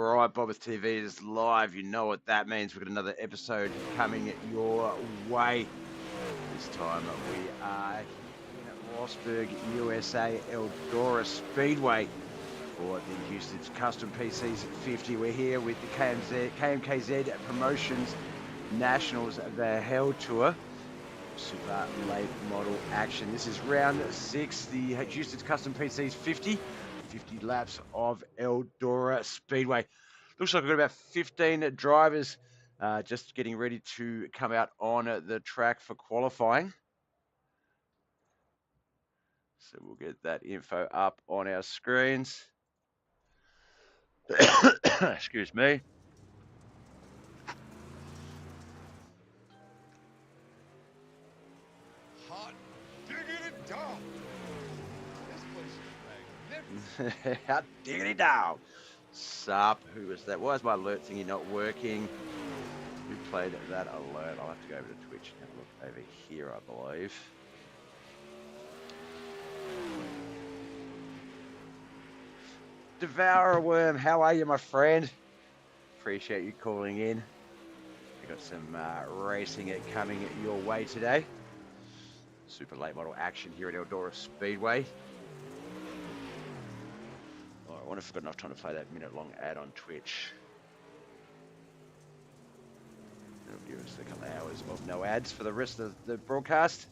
right, BobbethTV is live. You know what that means. We've got another episode coming your way. This time we are in Rosberg, USA, Eldora Speedway for the Husted Custom PCs 50. We're here with the KMKZ Promotions Nationals, the Hell Tour. Super late model action. This is round 6, the Husted Custom PCs 50 laps of Eldora Speedway. Looks like we've got about 15 drivers just getting ready to come out on the track for qualifying. So we'll get that info up on our screens. Excuse me. Hot diggity dog. This place is magnificent. Hot diggity dog. Sup, who was that? Why is my alert thingy not working? Who played that alert? I'll have to go over to Twitch and have a look over here, I believe. Devour a Worm, how are you, my friend? Appreciate you calling in. We've got some racing coming your way today. Super late model action here at Eldora Speedway. Oh, I wonder if I've got enough time to play that minute-long ad on Twitch. It'll give us a couple of hours of no ads for the rest of the broadcast.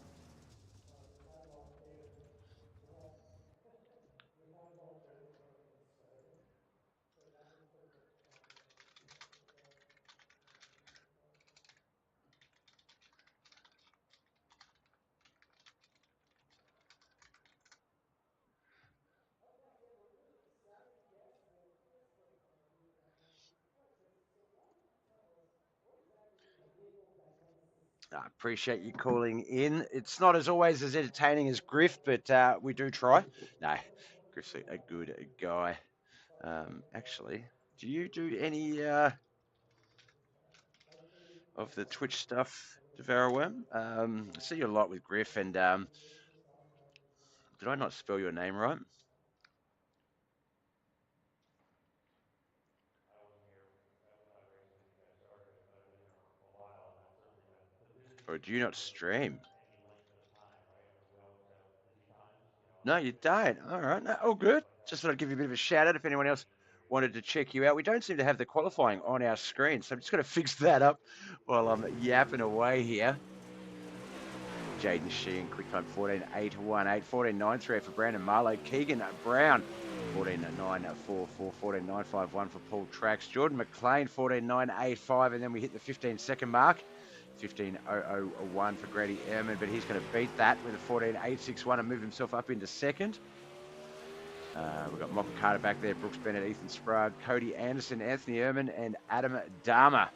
I appreciate you calling in. It's not as always as entertaining as Griff, but we do try. No, Griff's a good guy. Actually, do you do any of the Twitch stuff, Devour Worm? I see you a lot with Griff, and did I not spell your name right? Or do you not stream? No, you don't. All right. No, all good. Just thought I'd give you a bit of a shout out if anyone else wanted to check you out. We don't seem to have the qualifying on our screen, so I'm just going to fix that up while I'm yapping away here. Jaden Sheehan, quick time 14.818, 14.938 for Brandon Marlowe, Keegan Brown, 14.944, 14.951 for Paul Trax, Jordan McLean, 14.985, and then we hit the 15-second mark. 15.001 for Grady Ehrman, but he's going to beat that with a 14.861 and move himself up into second. We've got Michael Carter back there, Brooks Bennett, Ethan Sprague, Cody Anderson, Anthony Ehrman, and Adam Dharma.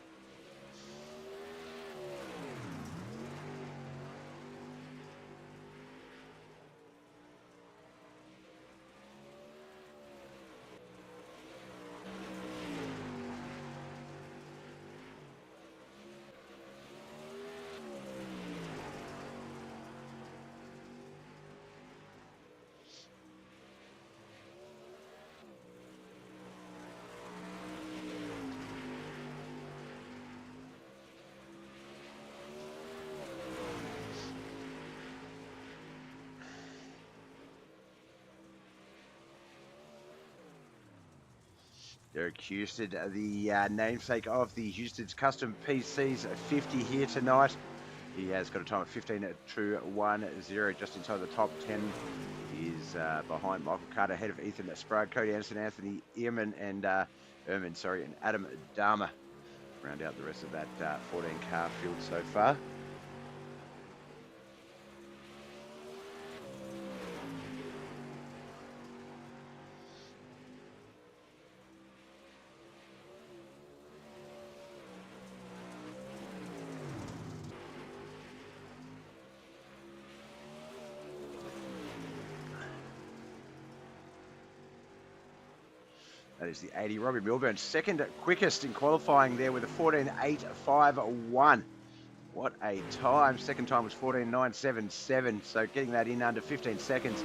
Derek Husted, the namesake of the Husted's Custom PCs 50 here tonight. He has got a time of 15.210, just inside the top 10. He's behind Michael Carter, ahead of Ethan Sprague, Cody Anderson, Anthony Ehrman, and and Adam Dharma. Round out the rest of that 14-car field so far. That is the 80. Robbie Milburn, second quickest in qualifying there with a 14.851. What a time. Second time was 14.977. So getting that in under 15 seconds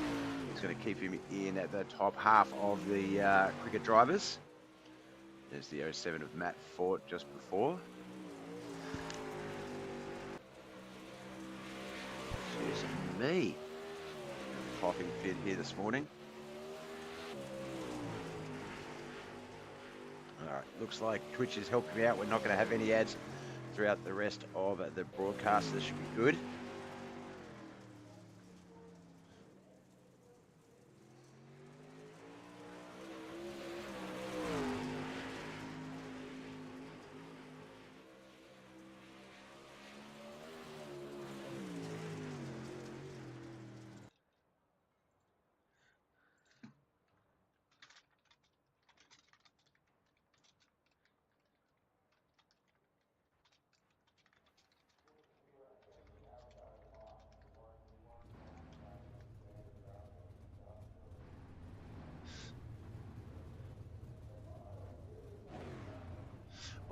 is going to keep him in at the top half of the cricket drivers. There's the 07 of Matt Fort just before. Jeez me. Coughing fit here this morning. All right, looks like Twitch is helping me out. We're not going to have any ads throughout the rest of the broadcast. This should be good.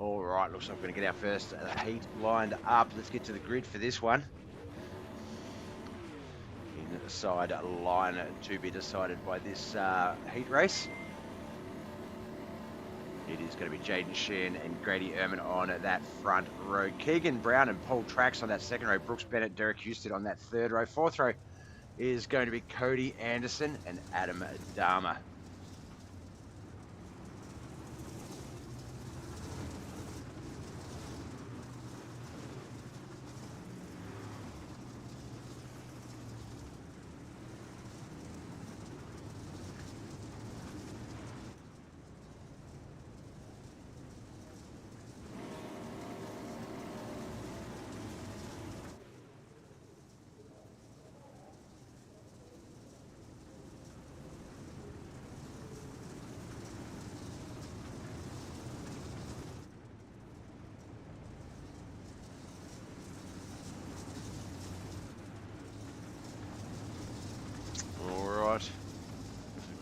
All right, looks like we're going to get our first heat lined up. Let's get to the grid for this one. Inside line to be decided by this heat race. It is going to be Jaden Sheehan and Grady Ehrman on that front row. Keegan Brown and Paul Trax on that second row. Brooks Bennett, Derek Husted on that third row. Fourth row is going to be Cody Anderson and Adam Dharma.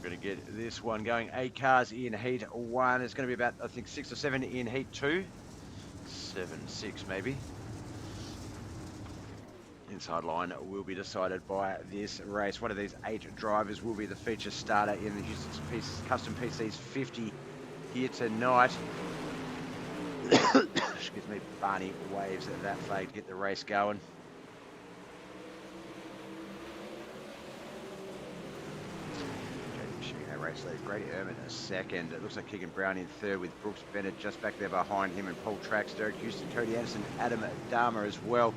We're going to get this one going. 8 cars in heat 1. It's going to be about, I think, 6 or 7 in heat 2. 7, 6 maybe. Inside line will be decided by this race. One of these 8 drivers will be the feature starter in the Houston Custom PCs 50 here tonight. Excuse me, Barney waves at that flag to get the race going. Race lead. Grady Ehrman a second. It looks like Keegan Brown in third with Brooks Bennett just back there behind him, and Paul Trax, Derek Houston, Cody Anderson, Adam Dharma as well.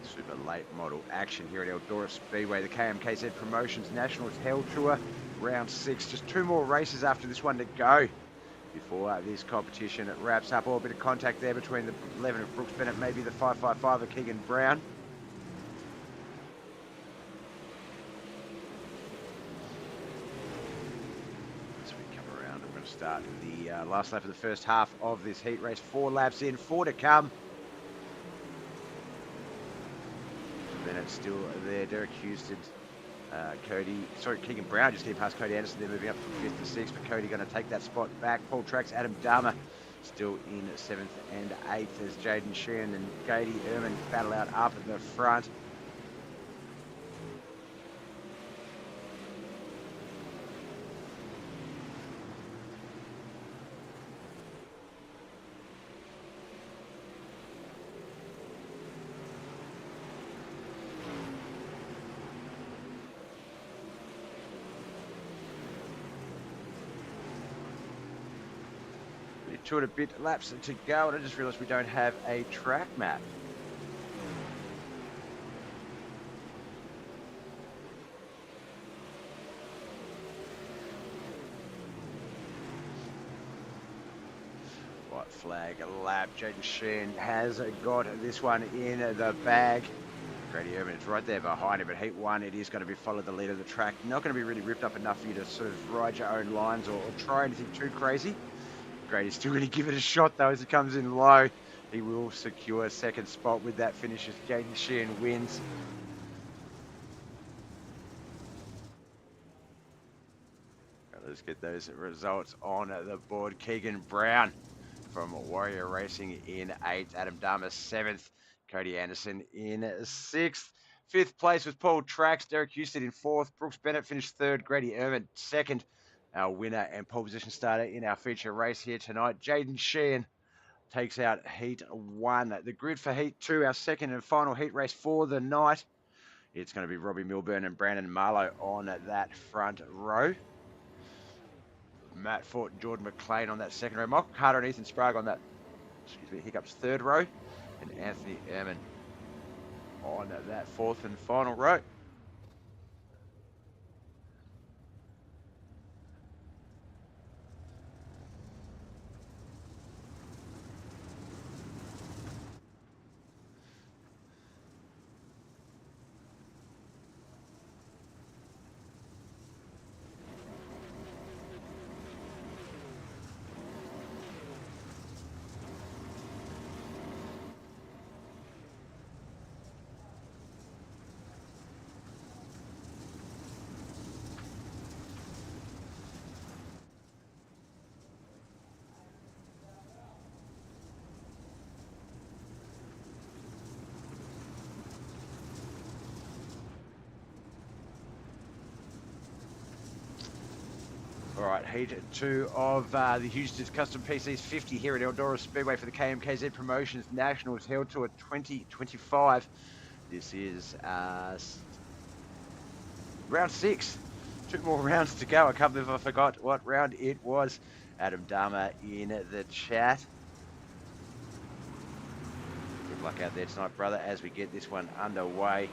Super late model action here at Eldora Speedway. The KMKZ Promotions Nationals Hell Tour, round 6. Just 2 more races after this one to go before this competition wraps up. All a bit of contact there between the 11 of Brooks Bennett, maybe the 555 of Keegan Brown. Start the last lap of the first half of this heat race. 4 laps in, 4 to come. Bennett's still there. Derek Houston, Keegan Brown just getting past Cody Anderson. They're moving up from 5th to 6th, but Cody going to take that spot back. Paul Trax, Adam Dharma still in 7th and 8th as Jaden Sheehan and Grady Ehrman battle out up at the front. Two and a bit laps to go, and I just realised we don't have a track map. White flag lap. Jaden Sheehan has got this one in the bag. Grady Ehrman is right there behind him, but heat 1, it is going to be follow the lead of the track. Not going to be really ripped up enough for you to sort of ride your own lines or try anything too crazy. Grady's still going to give it a shot though as he comes in low. He will secure a second spot with that finish as Jaden Sheehan wins. Let's get those results on the board. Keegan Brown from Warrior Racing in 8th. Adam Dharma 7th. Cody Anderson in 6th. 5th place was Paul Trax. Derek Husted in 4th. Brooks Bennett finished 3rd. Grady Ehrman 2nd. our winner and pole position starter in our feature race here tonight. Jaden Sheehan takes out Heat 1. The grid for Heat 2, our second and final heat race for the night. It's going to be Robbie Milburn and Brandon Marlowe on that front row. Matt Fort and Jordan McLean on that second row. Michael Carter and Ethan Sprague on that, Hiccups third row. And Anthony Ehrman on that fourth and final row. All right, heat 2 of the Husted Custom PCs 50 here at Eldora Speedway for the KMKZ Promotions Nationals held to a 2025. This is round 6. 2 more rounds to go. I can't believe I forgot what round it was. Adam Dharma in the chat. Good luck out there tonight, brother, as we get this one underway.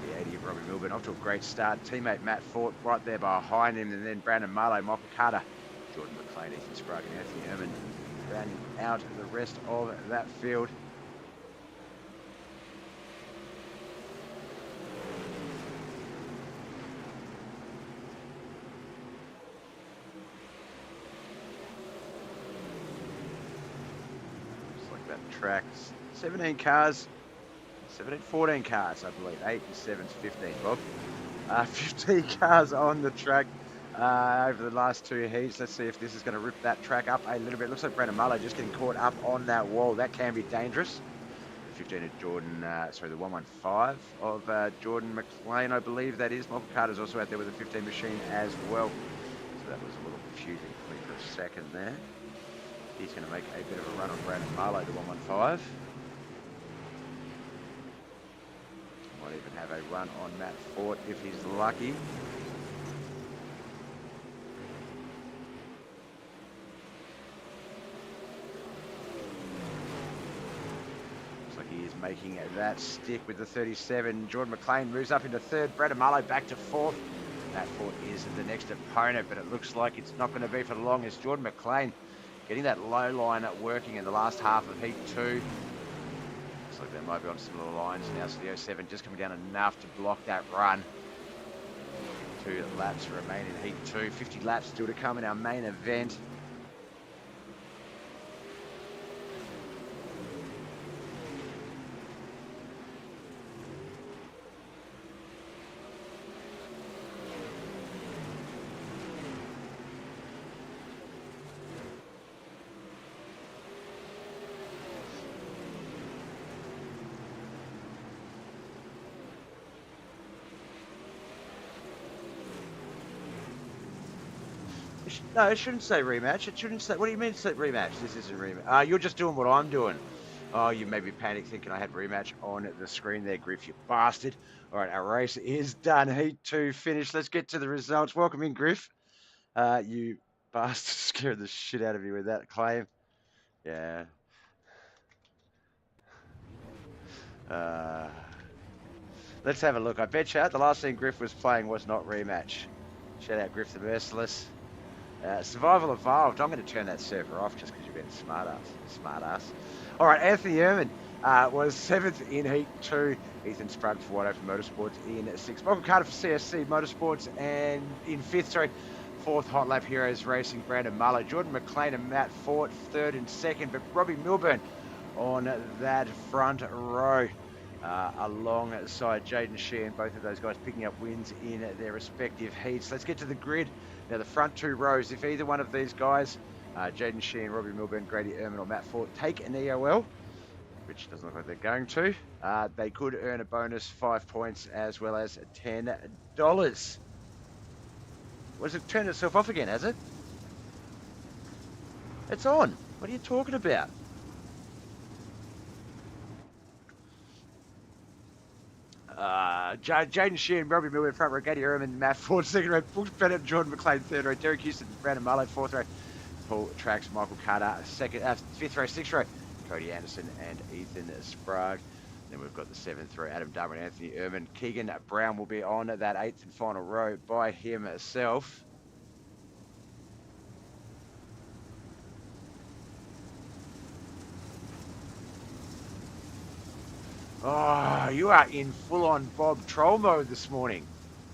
The 80 of Robbie Milburn off to a great start. Teammate Matt Fort right there behind him, and then Brandon Marlowe, Michael Carter, Jordan McLean, Ethan Sprague, and Anthony Ehrman rounding out the rest of that field. Looks like that track, 17 cars. 14 cars, I believe. 8 and 7's 15, Bob. 15 cars on the track over the last 2 heats. Let's see if this is going to rip that track up a little bit. Looks like Brandon Marlowe just getting caught up on that wall. That can be dangerous. 15 of Jordan, the 115 of Jordan McLean, I believe that is. Michael Carter's also out there with a 15 machine as well. So that was a little confusing for me for a second there. He's going to make a bit of a run on Brandon Marlowe, the 115. Might even have a run on Matt Fort if he's lucky. Looks like he is making that stick with the 37. Jordan McLean moves up into third. Brandon Marlowe back to fourth. Matt Fort is the next opponent, but it looks like it's not going to be for long as Jordan McLean getting that low line working in the last half of heat 2. Like they might be on similar lines now, so the 07 just coming down enough to block that run. 2 laps remain in heat 2, 50 laps still to come in our main event. No, it shouldn't say rematch. It shouldn't say. What do you mean say rematch? This isn't rematch. You're just doing what I'm doing. Oh, you may be panic thinking I had rematch on the screen there, Griff, you bastard. All right, our race is done. Heat 2 finished. Let's get to the results. Welcome in, Griff. You bastard, scared the shit out of me with that claim. Yeah. Let's have a look. I bet you the last thing Griff was playing was not rematch. Shout out Griff the Merciless. Survival Evolved. I'm going to turn that server off just because you're being smart ass. All right, Anthony Ehrman was 7th in Heat 2. Ethan Sprague for White Open Motorsports in 6th. Michael Carter for CSC Motorsports and in 5th, 4th Hot Lap Heroes Racing, Brandon Marlowe. Jordan McLean and Matt Fort 3rd and 2nd, but Robbie Milburn on that front row. Alongside Jaden Sheehan, both of those guys picking up wins in their respective heats. Let's get to the grid. Now, the front 2 rows, if either one of these guys, Jaden Sheehan, Robbie Milburn, Grady Ehrman, or Matt Fort, take an EOL, which doesn't look like they're going to, they could earn a bonus 5 points as well as $10. Was it turned itself off again, has it? It's on. What are you talking about? Jaden Sheehan, Robbie Miller in front row, Gady Ehrman, Matt Ford, second row, Brooks Bennett, Jordan McLean, third row, Derek Husted, Brandon Marlowe, fourth row, Paul Trax, Michael Carter, fifth row, sixth row, Cody Anderson and Ethan Sprague. Then we've got the seventh row, Adam Dummer and Anthony Ehrman. Keegan Brown will be on that eighth and final row by himself. Oh, you are in full-on Bob troll mode this morning.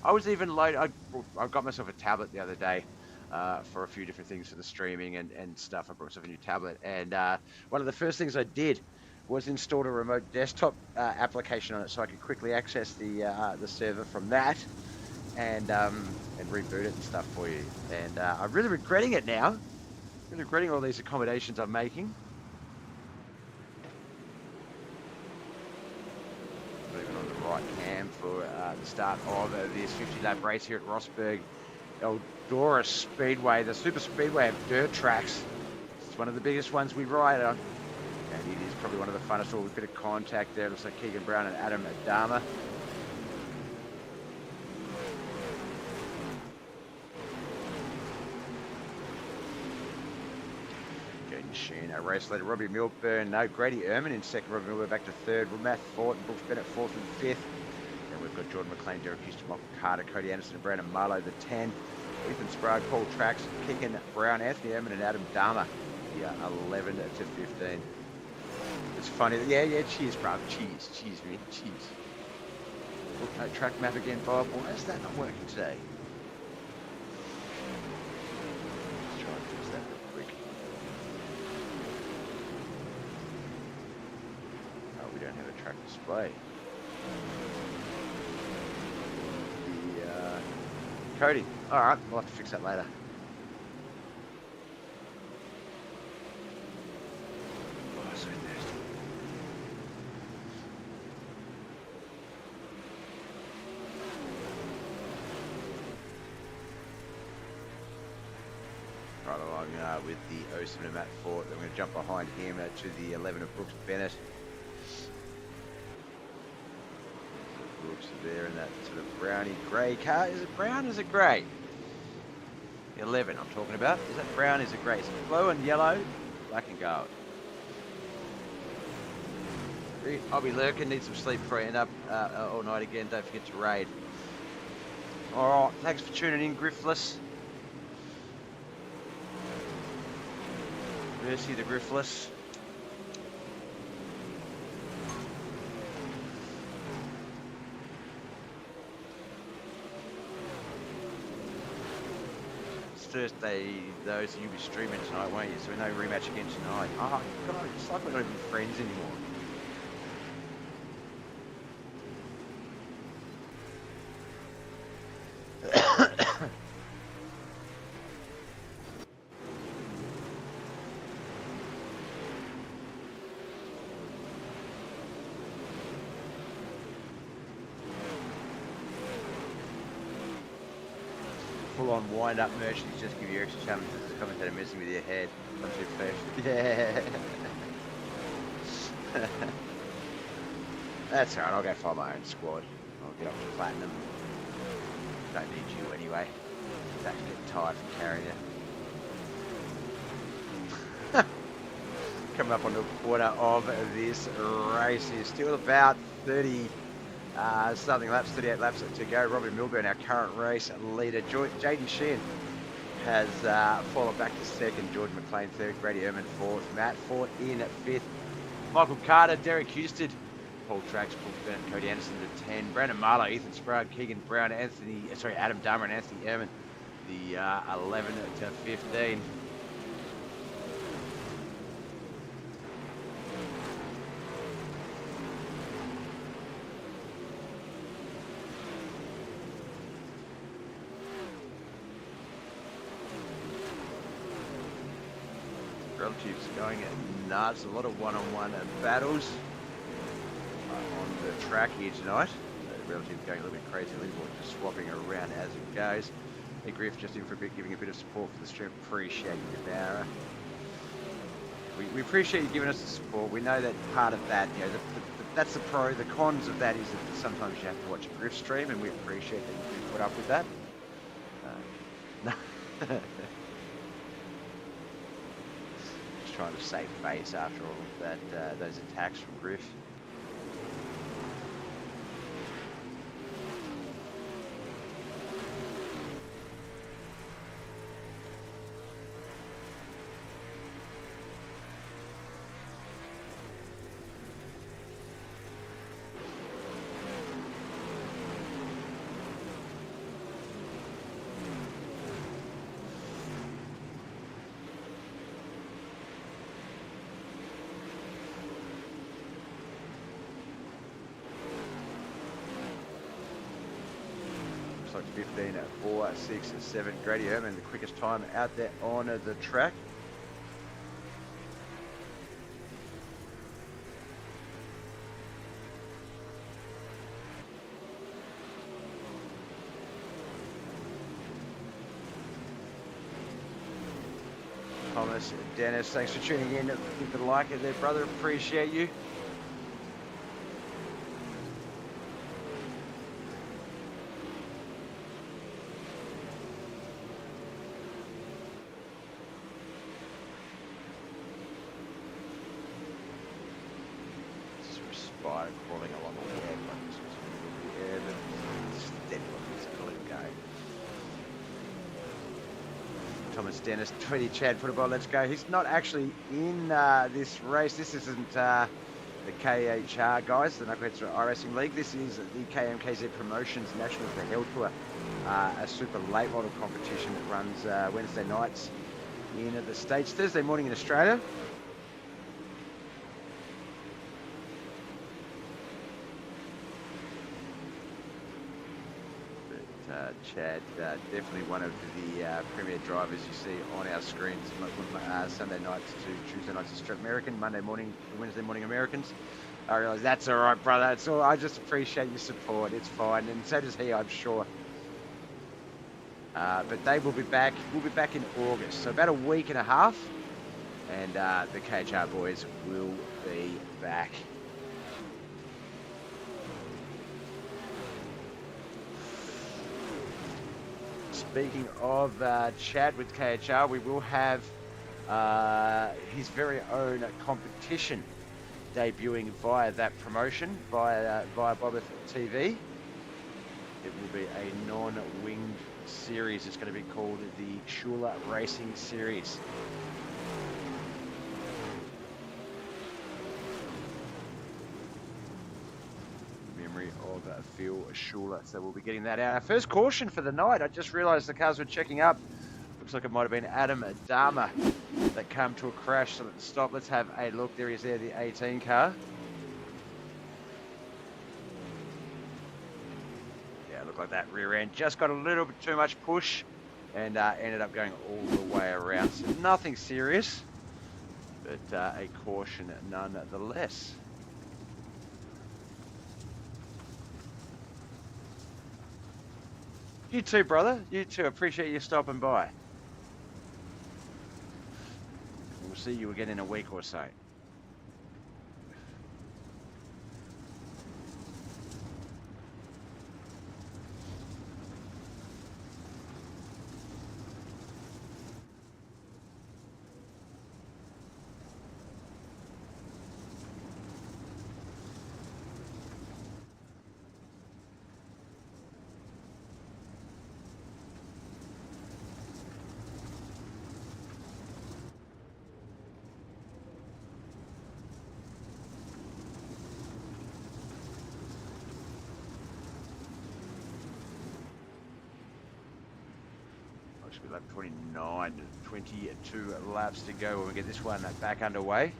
I was even loaded. I got myself a tablet the other day for a few different things for the streaming and stuff. I brought myself a new tablet, and one of the first things I did was install a remote desktop application on it, so I could quickly access the server from that and reboot it and stuff for you. And I'm really regretting it now. Really regretting all these accommodations I'm making. Right cam for the start of this 50-lap race here at Rosberg Eldora Speedway, the super speedway of dirt tracks. It's one of the biggest ones we ride on, and it is probably one of the funnest. All a bit of contact there. Looks like Keegan Brown and Adam Adama. Machine, a race leader, Robbie Milburn, no, Grady Ehrman in second, Robbie Milburn back to third, Matt Thornton, Brooks Bennett fourth and fifth. Then we've got Jordan McLean, Derek Husted, Michael Carter, Cody Anderson and Brandon Marlowe, the 10. Ethan Sprague, Paul Trax, Keegan Brown, Anthony Ehrman and Adam Dahmer, 11 to 15. It's funny, yeah, cheers, bro, cheers, man, cheers. Look, no track map again, Bob. Why is that not working today? Let's try and fix that real quick. We don't have a track display. Cody. All right, we'll have to fix that later. Oh, so thirsty. Right along with the 07 of Matt Ford. Then we're going to jump behind him to the 11 of Brooks Bennett. Brooks there in that sort of browny grey car. Is it brown? Is it grey? The 11 I'm talking about. Is that brown? Is it grey? Is it blue and yellow? Black and gold. I'll be lurking. Need some sleep before I end up all night again. Don't forget to raid. Alright, thanks for tuning in, Griffless. Mercy the Griffless. Thursday, those you'll be streaming tonight, won't you? So no rematch again tonight. Oh, God, it's like we're not even friends anymore. Full-on wind-up merchants just give you extra challenges as a commentator messing with your head. Not too fast. Yeah. That's alright, I'll go find my own squad. I'll get up to platinum. Don't need you anyway. That's getting tired from carrying it. Coming up on the quarter of this race here. Still about 30 something laps, 38 laps to go. Robbie Milburn, our current race leader. Jaden Sheehan has fallen back to second. George McLean third. Grady Ehrman fourth. Matt Ford in at fifth. Michael Carter, Derek Husted, Paul Trax, Paul Bennett, Cody Anderson to 10. Brandon Marlowe, Ethan Sprague, Keegan Brown, Adam Dahmer and Anthony Ehrman, the 11 to 15. Relatives going nuts, a lot of one-on-one battles on the track here tonight. So Relatives going a little bit crazy, just swapping around as it goes. Hey Griff, just in for a bit, giving a bit of support for the stream. Appreciate you, Barra. We appreciate you giving us the support. We know that part of that, you know, that's the pro. The cons of that is that sometimes you have to watch a Griff stream, and we appreciate that you do put up with that. Just trying to save face after all of that, those attacks from Griff. Like 15, 4, 6, 7. Grady Herman, the quickest time out there on the track. Thomas, Dennis, thanks for tuning in. Give the like there, brother. Appreciate you. Spider crawling along the web like this was really air, but just dead to let it go. Thomas Dennis, 20 Chad Football, let's go. He's not actually in this race. This isn't the KHR guys, the Knuckleheads iRacing League. This is the KMKZ Promotions National for Hell Tour, a super late model competition that runs Wednesday nights in the States, Thursday morning in Australia. Chad, definitely one of the premier drivers you see on our screens. Sunday nights to Tuesday nights American, Monday morning to Wednesday morning Americans. I realise that's all right, brother. It's all. I just appreciate your support. It's fine, and so does he, I'm sure. But they will be back. We'll be back in August, so about a week and a half, and the KHR boys will be back. Speaking of Chad with KHR, we will have his very own competition debuting via that promotion, via BobbethTV. It will be a non-winged series. It's going to be called the Shula Racing Series. Of Phil Schuler. So we'll be getting that out. Our first caution for the night. I just realised the cars were checking up. Looks like it might have been Adam Dharma that came to a crash. So let's stop. Let's have a look. There he is there, the 18 car. Yeah, looked like that rear end just got a little bit too much push and ended up going all the way around. So nothing serious, but a caution nonetheless. You too, brother. You too. Appreciate you stopping by. We'll see you again in a week or so. Should be lap 29, 22 laps to go when we get this one back underway.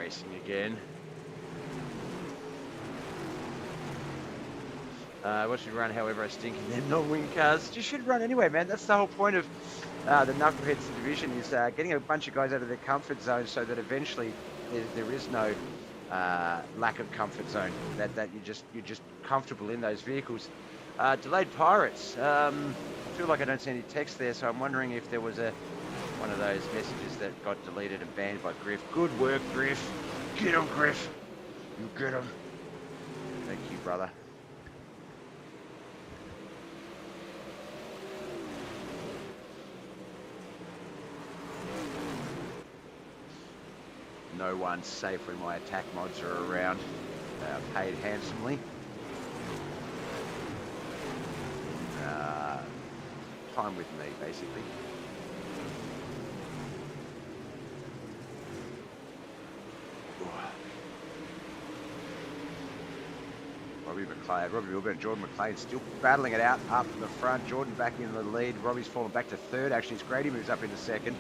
racing again. What should run, however, I stink in them non-wing cars. You should run anyway, man. That's the whole point of the Knuckleheads division, is getting a bunch of guys out of their comfort zone so that eventually there is no lack of comfort zone. That you're just comfortable in those vehicles. Delayed Pirates. I feel like I don't see any text there, so I'm wondering if there was one of those messages that got deleted and banned by Griff. Good work, Griff. Get him, Griff. You get him. Thank you, brother. No one's safe when my attack mods are around. They are paid handsomely. Time with me, basically. Robbie Wilbur and Jordan McLean still battling it out up in the front. Jordan back in the lead. Robbie's fallen back to third. Actually, it's Grady moves up into second.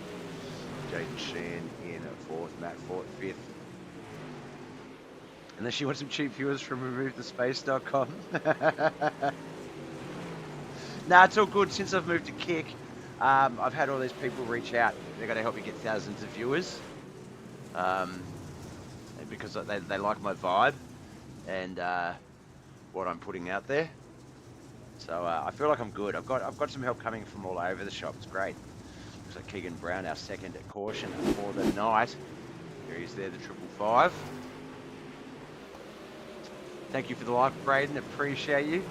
Jaden Sheehan in fourth. Matt Fort fifth. Unless you want some cheap viewers from removethespace.com. Nah, it's all good. Since I've moved to Kick, I've had all these people reach out. They're going to help me get thousands of viewers. Because they like my vibe and what I'm putting out there. So I feel like I'm good. I've got some help coming from all over the shop. It's great. Looks like Keegan Brown, our second at caution for the night. There he is there, the 555. Thank you for the like, Braden. Appreciate you.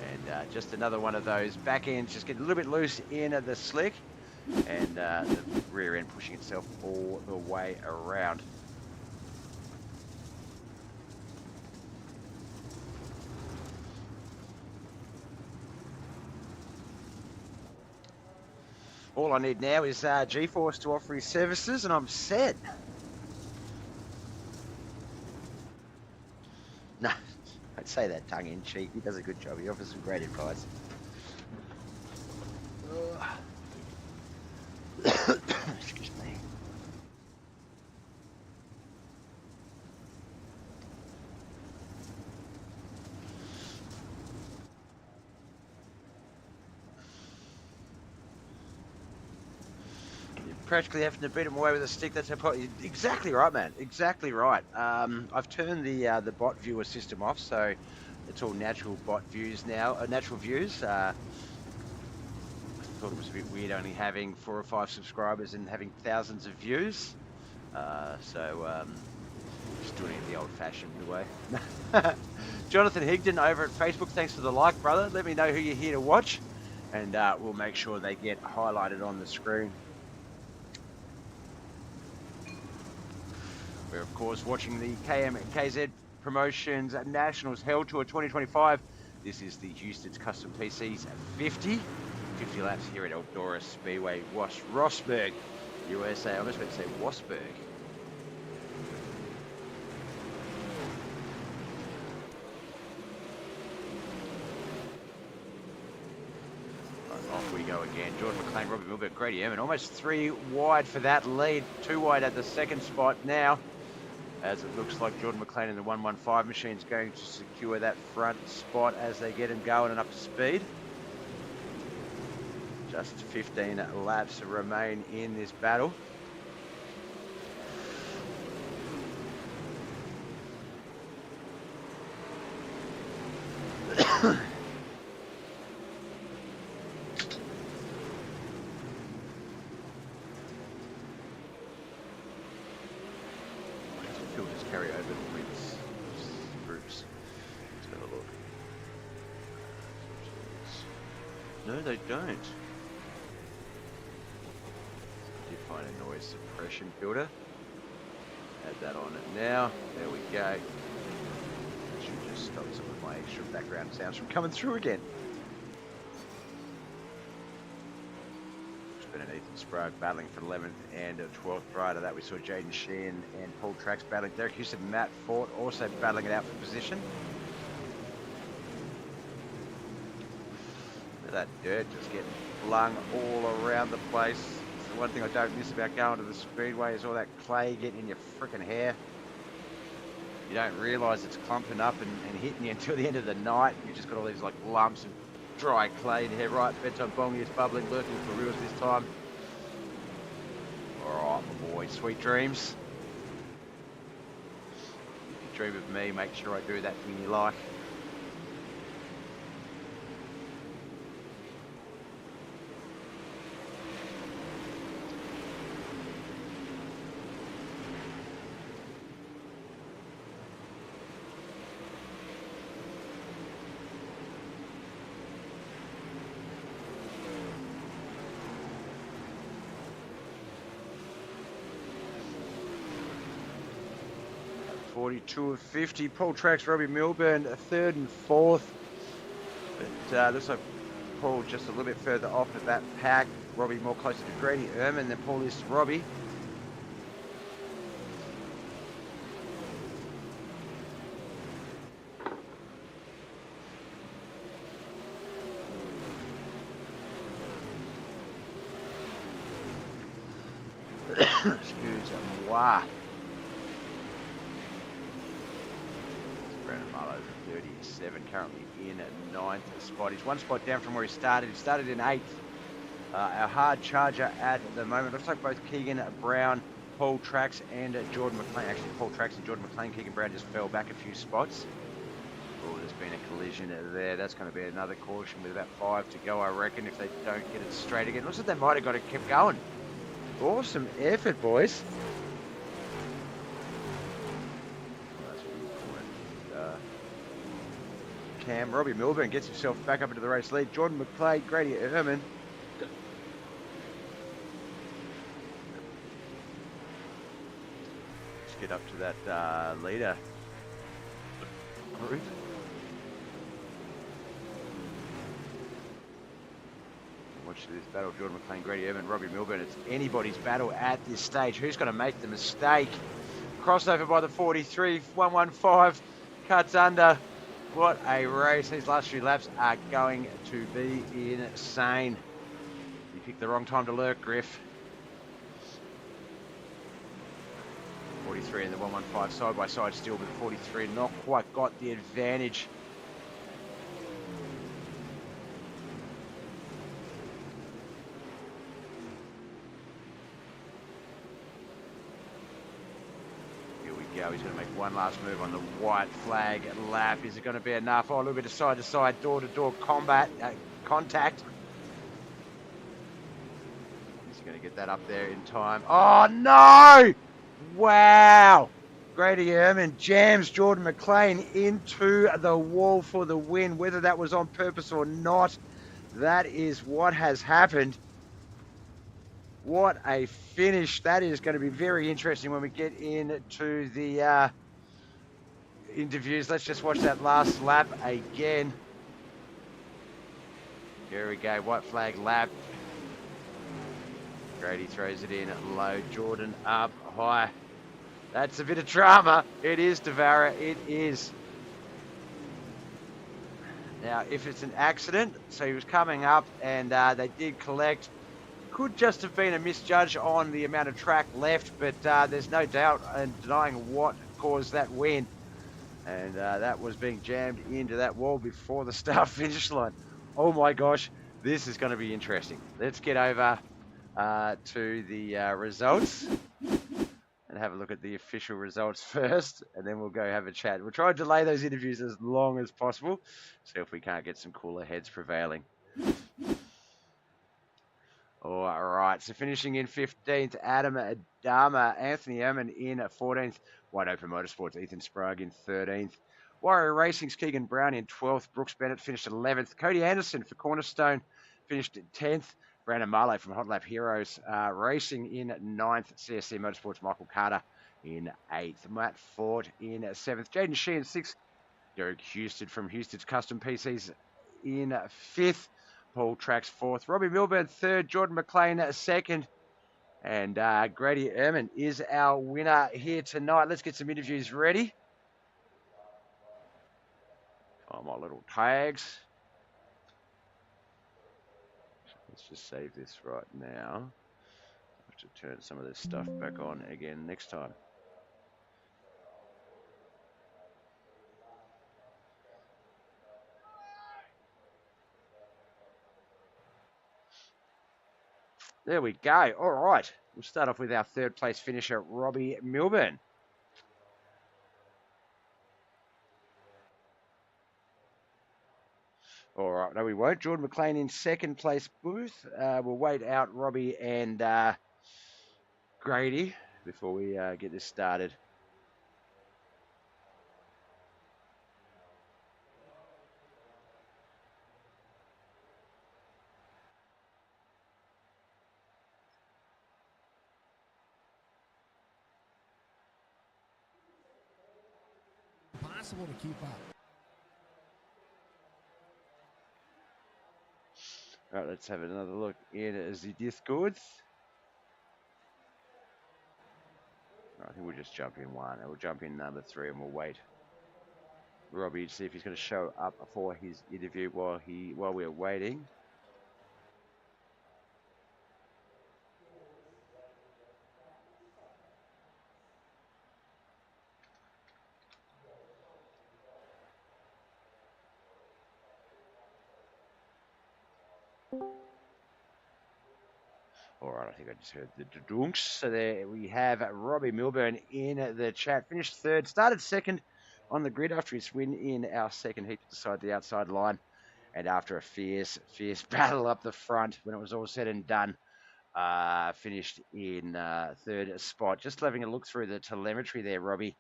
And just another one of those back ends just getting a little bit loose in the slick, and the rear end pushing itself all the way around. All I need now is G-Force to offer his services, and I'm set. No, I'd say that tongue-in-cheek. He does a good job. He offers some great advice. Excuse me. Practically having to beat him away with a stick. That's exactly right, man. Exactly right. I've turned the bot viewer system off, so it's all natural bot views now. Natural views. I thought it was a bit weird only having 4 or 5 subscribers and having thousands of views. So just doing it the old-fashioned way. Jonathan Higdon over at Facebook. Thanks for the like, brother. Let me know who you're here to watch, and we'll make sure they get highlighted on the screen. We're, of course, watching the KMKZ Promotions Nationals Hell Tour 2025. This is the Husted Custom PCs 50 laps here at Eldora Speedway, Rossburg, USA. I almost meant to say Wassburg. Off we go again. Jordan McLean, Robbie Milberg, Grady Ehrman, almost 3 wide for that lead. 2 wide at the second spot now, as it looks like Jordan McLean in the 115 machine is going to secure that front spot as they get him going and up to speed. Just 15 laps remain in this battle. Filters carry over the widths groups. Let's have a look. No, they don't. Did find a noise suppression filter. Add that on it now. There we go. Should just stop some of my extra background sounds from coming through again. And Ethan Sprague battling for 11th and 12th. Prior to that, we saw Jaden Sheehan and Paul Trax battling. Derek Husted and Matt Fort also battling it out for position. Look at that dirt just getting flung all around the place. the one thing I don't miss about going to the Speedway is all that clay getting in your freaking hair. You don't realise it's clumping up and hitting you until the end of the night. You just got all these like lumps of dry clay in your hair. Right, bedtime bong is bubbling, lurking for reals this time. All right, my boy, sweet dreams. If you dream of me, make sure I do that thing you like. .42 of 50. Paul Tracks, Robbie Milburn, third and fourth. But looks like Paul just a little bit further off of that pack. Robbie more closer to Grady Ehrman than Paul is to Robbie. Excuse-moi. Brandon Marlowe's at 37, currently in at 9th spot. He's one spot down from where he started. He started in 8th. Our hard charger at the moment. Looks like both Keegan Brown, Paul Tracks, and Jordan McLean. Actually, Paul Tracks and Jordan McLean. Keegan Brown just fell back a few spots. Oh, there's been a collision there. That's going to be another caution with about 5 to go, I reckon, if they don't get it straight again. Looks like they might have got it kept going. Awesome effort, boys. Cam, Robbie Milburn gets himself back up into the race lead. Jordan McLean, Grady Ehrman. Let's get up to that leader group. Watch this battle, Jordan McLean, Grady Ehrman, Robbie Milburn. It's anybody's battle at this stage. Who's going to make the mistake? Crossover by the 43, 115, cuts under. What a race. These last few laps are going to be insane. You picked the wrong time to lurk, Griff. 43 and the 115 side by side still, but 43 not quite got the advantage. Go. He's going to make one last move on the white flag lap. Is it going to be enough? Oh, a little bit of side-to-side, door-to-door contact. He's going to get that up there in time. Oh, no! Wow! Grady Ehrman jams Jordan McLean into the wall for the win. Whether that was on purpose or not, that is what has happened. What a finish. That is going to be very interesting when we get into the interviews. Let's just watch that last lap again. Here we go, white flag lap. Grady throws it in low, Jordan up high. That's a bit of drama. It is, Devara, it is. Now, if it's an accident, so he was coming up and they did collect. Could just have been a misjudge on the amount of track left, but there's no doubt in denying what caused that win. And that was being jammed into that wall before the start finish line. Oh my gosh, this is going to be interesting. Let's get over to the results and have a look at the official results first, and then we'll go have a chat. We'll try and delay those interviews as long as possible, see if we can't get some cooler heads prevailing. All right, so finishing in 15th, Adam Adama, Anthony Ehrman in 14th, Wide Open Motorsports, Ethan Sprague in 13th, Warrior Racing's Keegan Brown in 12th, Brooks Bennett finished 11th, Cody Anderson for Cornerstone finished 10th, Brandon Marlowe from Hot Lap Heroes Racing in 9th, CSC Motorsports, Michael Carter in 8th, Matt Ford in 7th, Jaden Shee in 6th, Derek Husted from Husted's Custom PCs in 5th, Paul Tracks 4th, Robbie Milburn 3rd, Jordan McLean 2nd, and Grady Ehrman is our winner here tonight. Let's get some interviews ready. Oh, my little tags. Let's just save this right now. Have to turn some of this stuff back on again next time. There we go. All right. We'll start off with our third place finisher, Robbie Milburn. All right. No, we won't. Jordan McLean in second place booth. We'll wait out Robbie and Grady before we get this started. Impossible to keep up. All right, let's have another look in as the Discords. I think we'll just jump in one. We'll jump in number 3 and we'll wait Robbie to see if he's going to show up for his interview while we're waiting. All right, I think I just heard the dunks. So there we have Robbie Milburn in the chat. Finished third, started second on the grid after his win in our second heat to decide the outside line. And after a fierce battle up the front when it was all said and done, finished in third spot. Just having a look through the telemetry there, Robbie.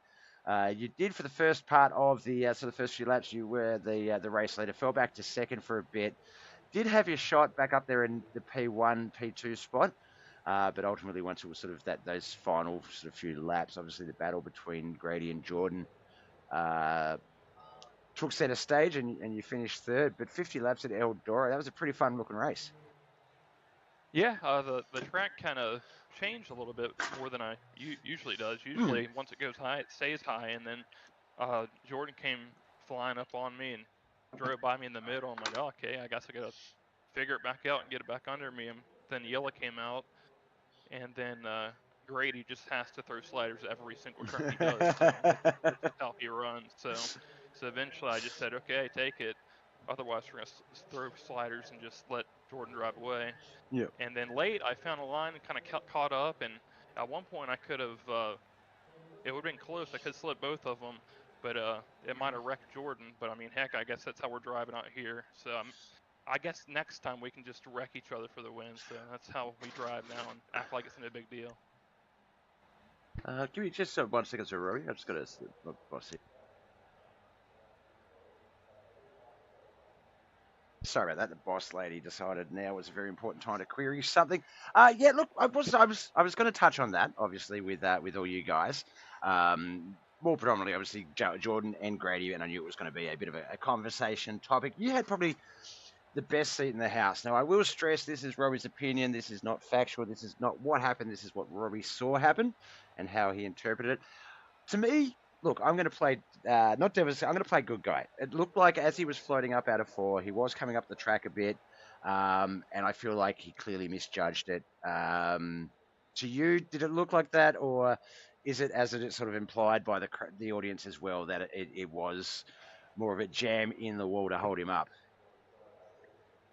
You did for the first part of the the first few laps, you were the race leader. Fell back to second for a bit. Did have your shot back up there in the P1, P2 spot, but ultimately once it was sort of those final sort of few laps, obviously the battle between Grady and Jordan took center stage, and you finished third. But 50 laps at Eldora, that was a pretty fun looking race. Yeah, the track kind of changed a little bit more than I usually does. Usually, once it goes high, it stays high, and then Jordan came flying up on me and drove by me in the middle. I'm like, oh, okay, I guess I gotta figure it back out and get it back under me. And then Yella came out, and then Grady just has to throw sliders every single turn he does. So it's just how he runs. So eventually, I just said, okay, take it. Otherwise, we're gonna throw sliders and just let Jordan drive away. Yep. And then late, I found a line and kind of caught up. And at one point, I could have, it would have been close. I could have slid both of them, but it might have wrecked Jordan. But I mean, heck, I guess that's how we're driving out here. So I guess next time we can just wreck each other for the win. So that's how we drive now and act like it's no big deal. Give me just 1 second, sir, Robbie. I just got to see. Sorry about that. The boss lady decided now was a very important time to query something. Yeah, look, I was going to touch on that, obviously, with all you guys. More predominantly, obviously, Jordan and Grady, and I knew it was going to be a bit of a conversation topic. You had probably the best seat in the house. Now, I will stress this is Robbie's opinion. This is not factual. This is not what happened. This is what Robbie saw happen and how he interpreted it. To me, look, I'm going to play, not devastating, I'm going to play good guy. It looked like as he was floating up out of 4, he was coming up the track a bit, and I feel like he clearly misjudged it. To you, did it look like that, or is it, as it is sort of implied by the audience as well, that it was more of a jam in the wall to hold him up?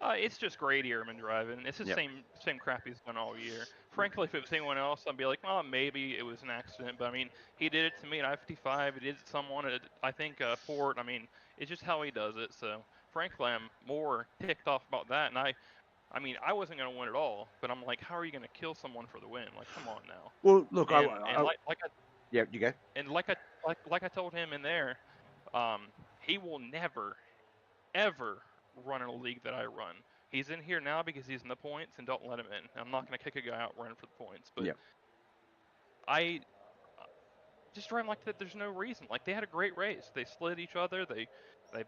It's just Grady Ehrman driving. It's the same crap he's done all year. Frankly, if it was anyone else, I'd be like, oh, maybe it was an accident. But I mean, he did it to me at I-55. He did it to someone at, I think, Fort. I mean, it's just how he does it. So frankly, I'm more ticked off about that. And I mean, I wasn't going to win at all. But I'm like, how are you going to kill someone for the win? Like, come on now. Well, look, yeah, you go. And like I told him in there, he will never, ever run in a league that I run. He's in here now because he's in the points, and don't let him in. I'm not going to kick a guy out running for the points, but I just drive like that. There's no reason. Like, they had a great race. They slid each other. They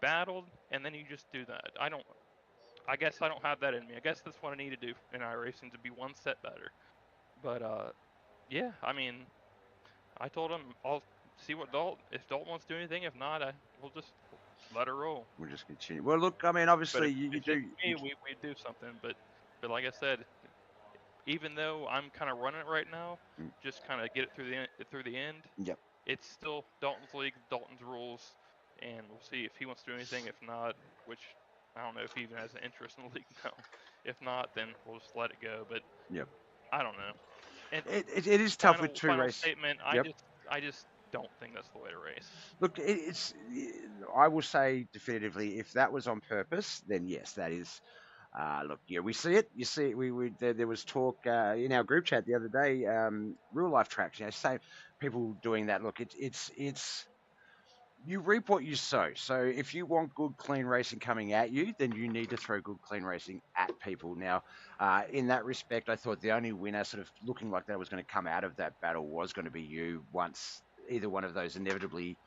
battled, and then you just do that. I guess I don't have that in me. I guess that's what I need to do in iRacing to be one step better. But yeah, I mean, I told him I'll see what if Dalton wants to do anything. If not, we'll just let her roll. We'll just continue. Well, look, I mean, obviously, you do. We do something, but like I said, even though I'm kind of running it right now, Mm. just kind of get it through the end. Yep. It's still Dalton's league, Dalton's rules, and we'll see if he wants to do anything. If not, which I don't know if he even has an interest in the league now. If not, then we'll just let it go. But Yep. I don't know. And It is tough with two final race. statement. Yep. I just don't think that's the way to race. Look, I will say definitively, if that was on purpose, then yes, that is. Look, yeah, we see it. You see, there was talk in our group chat the other day. Real life tracks, say people doing that. Look, it's you reap what you sow. So if you want good, clean racing coming at you, then you need to throw good, clean racing at people. Now, in that respect, I thought the only winner, sort of looking like that was going to come out of that battle, was going to be you. Once either one of those inevitably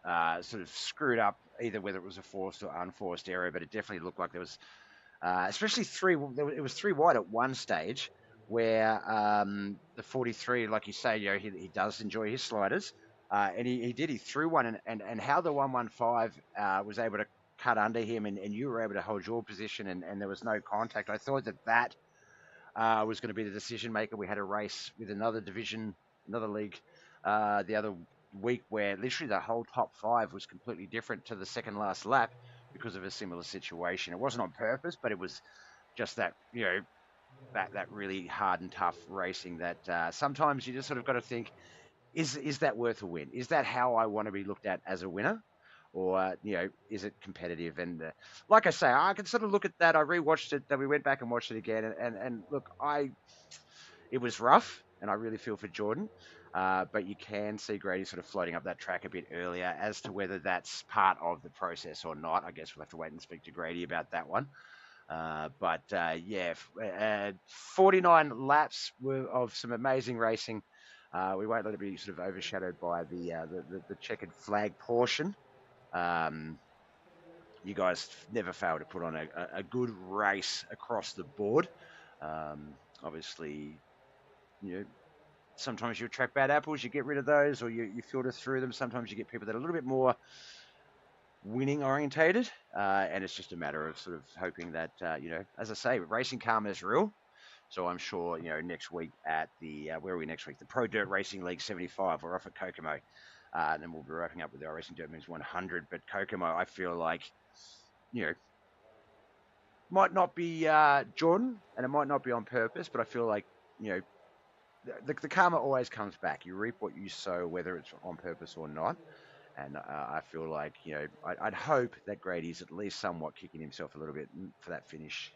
sort of screwed up, either whether it was a forced or unforced error, but it definitely looked like there was, especially it was 3 wide at one stage where the 43, like you say, he does enjoy his sliders. And he threw one, and how the 115 was able to cut under him, and you were able to hold your position, and there was no contact. I thought that was going to be the decision maker. We had a race with another division, another league, the other week where literally the whole top 5 was completely different to the second last lap because of a similar situation. It wasn't on purpose, but it was just that, that really hard and tough racing that sometimes you just sort of got to think, is that worth a win? Is that how I want to be looked at as a winner? Or, is it competitive? And like I say, I can sort of look at that. I rewatched it, then we went back and watched it again. And look, it was rough, and I really feel for Jordan. But you can see Grady sort of floating up that track a bit earlier. As to whether that's part of the process or not, I guess we'll have to wait and speak to Grady about that one. But 49 laps of some amazing racing. We won't let it be sort of overshadowed by the checkered flag portion. You guys never fail to put on a good race across the board. Obviously, sometimes you attract bad apples, you get rid of those, or you filter through them. Sometimes you get people that are a little bit more winning orientated, and it's just a matter of sort of hoping that, as I say, racing karma is real. So I'm sure, next week at the, where are we next week? The Pro Dirt Racing League 75. We're off at Kokomo. And then we'll be wrapping up with our Racing Dirt Moves 100. But Kokomo, I feel like, might not be Jordan, and it might not be on purpose, but I feel like, the karma always comes back. You reap what you sow, whether it's on purpose or not. And I feel like, I'd hope that Grady's at least somewhat kicking himself a little bit for that finish.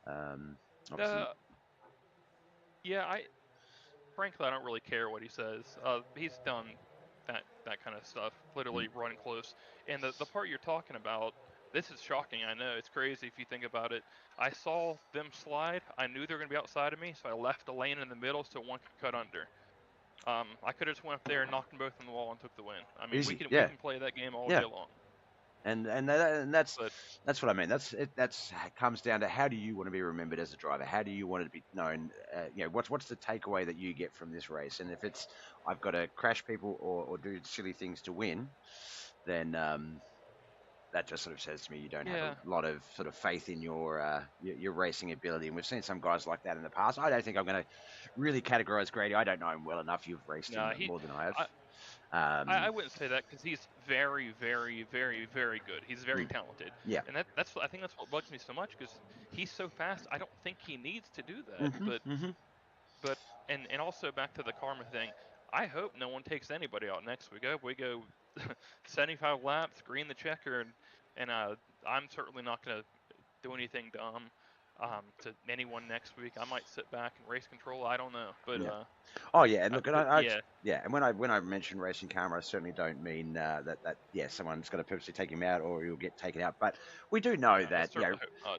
Obviously. Frankly, I don't really care what he says. He's done that kind of stuff, literally run close. And the part you're talking about, this is shocking. I know it's crazy if you think about it. I saw them slide. I knew they were going to be outside of me, so I left the lane in the middle so one could cut under. I could have just went up there and knocked them both on the wall and took the win. I mean, Easy, we yeah. can play that game all day long. And that's what I mean. That's comes down to, how do you want to be remembered as a driver? How do you want to be known? What's the takeaway that you get from this race? And if it's, I've got to crash people or do silly things to win, then that just sort of says to me you don't have a lot of sort of faith in your racing ability. And we've seen some guys like that in the past. I don't think I'm going to really categorize Grady. I don't know him well enough. You've raced him more than I have. I wouldn't say that, because he's very, very, very, very good. He's very talented. Yeah. And I think that's what bugs me so much, because he's so fast. I don't think he needs to do that. But and also back to the karma thing. I hope no one takes anybody out next week. We go 75 laps, green the checker, and I'm certainly not going to do anything dumb to anyone next week. I might sit back and race control. I don't know, but and look, and when I mention racing karma, I certainly don't mean that someone's going to purposely take him out or he'll get taken out. But we do know that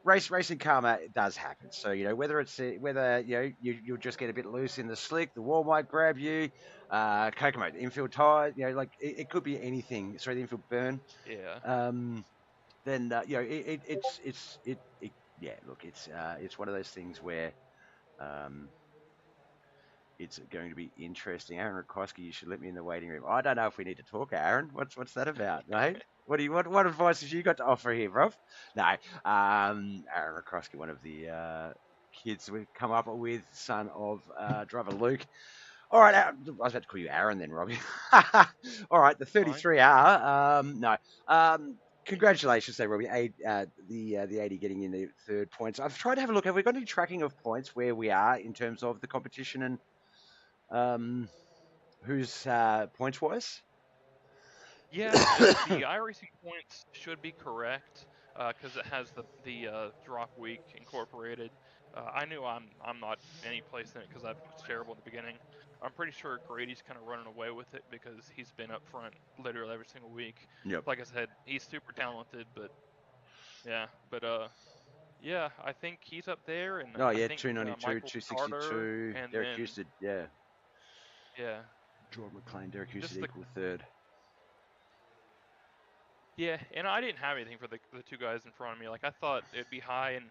racing karma does happen. So whether you'll just get a bit loose in the slick, the wall might grab you, Kokomo, the infield tire, it could be anything. Sorry, the infield burn. Yeah. Then it's one of those things where it's going to be interesting. Aaron Rakoski, you should let me in the waiting room. I don't know if we need to talk, Aaron. What's that about, mate? What advice have you got to offer here, bro? No, Aaron Rakoski, one of the kids we've come up with, son of driver Luke. All right, I was about to call you Aaron then, Robbie. All right, the Fine. 33R. No. Congratulations, there, Robbie. The 80 getting in the third points. I've tried to have a look. Have we got any tracking of points where we are in terms of the competition and who's points wise? Yeah, so the iRacing points should be correct because it has the drop week incorporated. I knew I'm not any place in it because I was terrible in the beginning. I'm pretty sure Grady's kind of running away with it because he's been up front literally every single week. Yep. Like I said, he's super talented, but yeah, I think he's up there, and Oh I yeah, think 292, Michael Carter, 262. and Derek then Husted, yeah. yeah, Jordan McLean, Derek just Husted the equal third. yeah, and I didn't have anything for the two guys in front of me. Like I thought it'd be high, and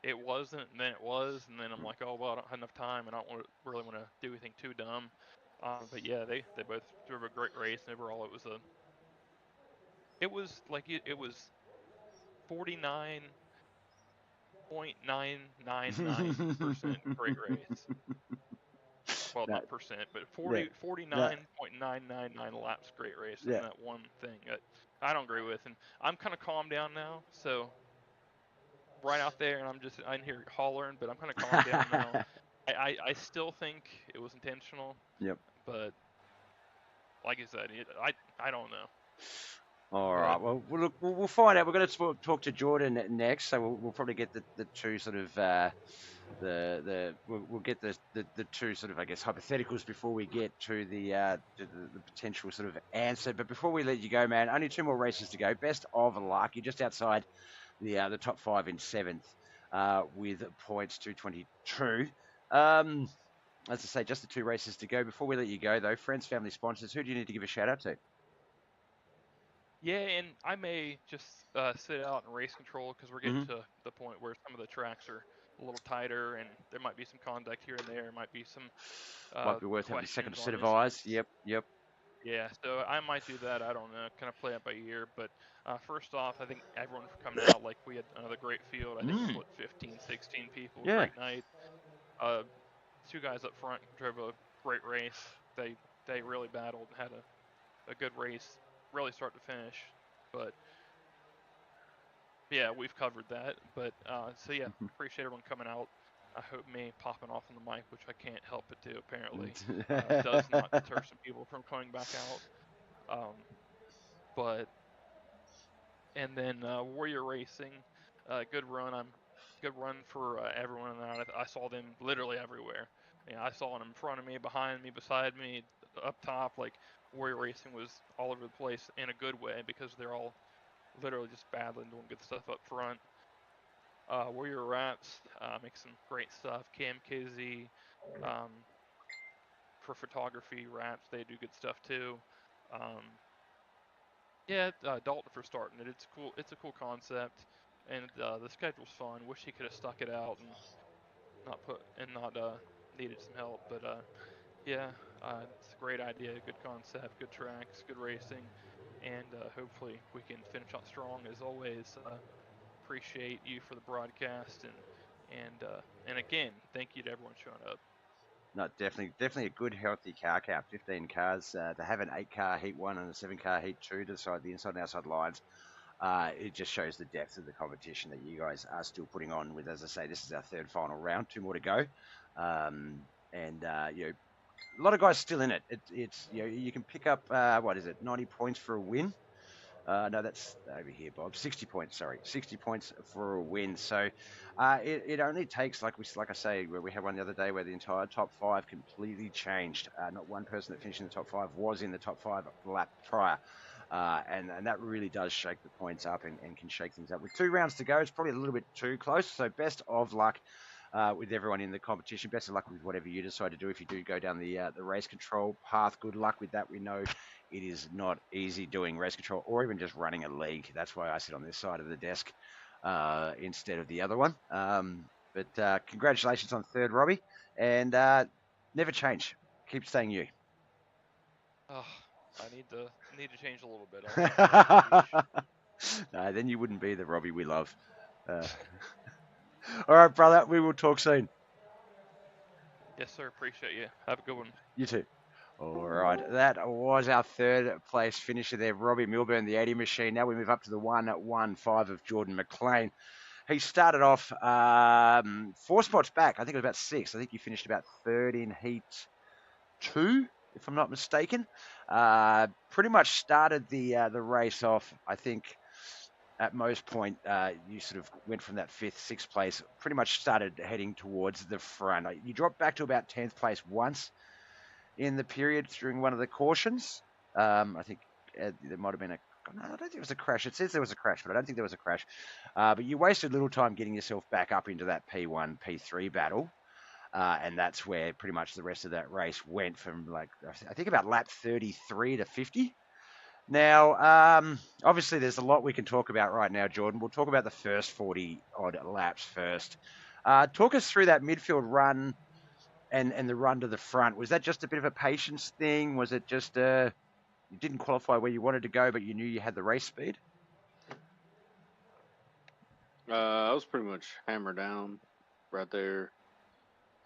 it wasn't, and then it was, and then I'm like, oh well, I don't have enough time, and I don't really want to do anything too dumb. But yeah, they both drove a great race, and overall it was like it was 49.999% great race. Well, That, not percent, but yeah, that, 49.999 laps great race in yeah. that one thing that I don't agree with, and I'm kind of calmed down now. So right out there, and I'm here hollering, but I'm kind of calmed down now. I still think it was intentional, Yep. but like I said, I don't know. All But right. Well, look, we'll find out. We're going to talk to Jordan next, so we'll probably get the two sort of we'll get the two sort of, I guess, hypotheticals before we get to the potential sort of answer. But before we let you go, man, only two more races to go. Best of luck. You're just outside the top five in seventh with points 222. As I say, just the two races to go. Before we let you go, though, friends, family, sponsors, who do you need to give a shout out to? yeah, and I may just sit out and race control because we're getting Mm-hmm. to the point where some of the tracks are a little tighter, and there might be some contact here and there. Might be some Might be worth having a second questions set on of eyes. incidents. Yep, yep. Yeah, so I might do that. I don't know. Kind of play it by ear. But first off, I think everyone for coming out. Like we had another great field. I think it was Mm, what 15, 16 people. yeah. Great night. Uh, two guys up front drove a great race. They really battled and had a good race, really start to finish. But yeah, we've covered that. But so yeah, appreciate everyone coming out. I hope me popping off on the mic, which I can't help but do apparently, does not deter some people from coming back out. But and then Warrior Racing, good run. Good run for everyone. I saw them literally everywhere. I saw them in front of me, behind me, beside me, up top. Like Warrior Racing was all over the place in a good way because they're all literally just battling, doing good stuff up front. Warrior Raps make some great stuff. KMKZ for photography, raps, they do good stuff too. Um, Yeah, Dalton for starting it. It's cool. It's a cool concept, and the schedule's fun. Wish he could have stuck it out and not needed some help. But yeah, it's a great idea, good concept, good tracks, good racing, and hopefully we can finish out strong. As always, appreciate you for the broadcast and again, thank you to everyone showing up. No, definitely a good healthy car count. 15 cars to have an 8-car heat one and a 7-car heat two to decide the inside and outside lines. It just shows the depth of the competition that you guys are still putting on. With, as I say, this is our third final round, 2 more to go, and a lot of guys still in it. It's you can pick up what is it, 90 points for a win. No, that's over here, Bob. 60 points, sorry. 60 points for a win. So it only takes, like I say, where we had one the other day where the entire top 5 completely changed. Not one person that finished in the top 5 was in the top 5 lap prior. And that really does shake the points up and can shake things up. With 2 rounds to go, it's probably a little bit too close. So best of luck with everyone in the competition. Best of luck with whatever you decide to do. If you do go down the race control path, good luck with that. We know it is not easy doing race control or even just running a league. That's why I sit on this side of the desk instead of the other one. But congratulations on third, Robbie. And never change. Keep staying you. Oh, I need to change a little bit. I No, then you wouldn't be the Robbie we love. All right, brother. We will talk soon. Yes, sir. Appreciate you. Have a good one. You too. All right, that was our third place finisher there, Robbie Milburn, the 80 machine. Now we move up to the 1-1-5 of Jordan McLean. He started off 4 spots back. I think it was about 6. I think he finished about third in heat 2, if I'm not mistaken. Pretty much started the race off, I think, at most point, you sort of went from that 5th, 6th place, pretty much started heading towards the front. You dropped back to about 10th place once in the period during one of the cautions. I think there might have been no, I don't think it was a crash. It says there was a crash, but I don't think there was a crash. But you wasted little time getting yourself back up into that P1, P3 battle. And that's where pretty much the rest of that race went from, like, I think about lap 33 to 50. Now, obviously, there's a lot we can talk about right now, Jordan. We'll talk about the first 40-odd laps first. Talk us through that midfield run and the run to the front. Was that just a bit of a patience thing? Was it just you didn't qualify where you wanted to go, but you knew you had the race speed? I was pretty much hammered down right there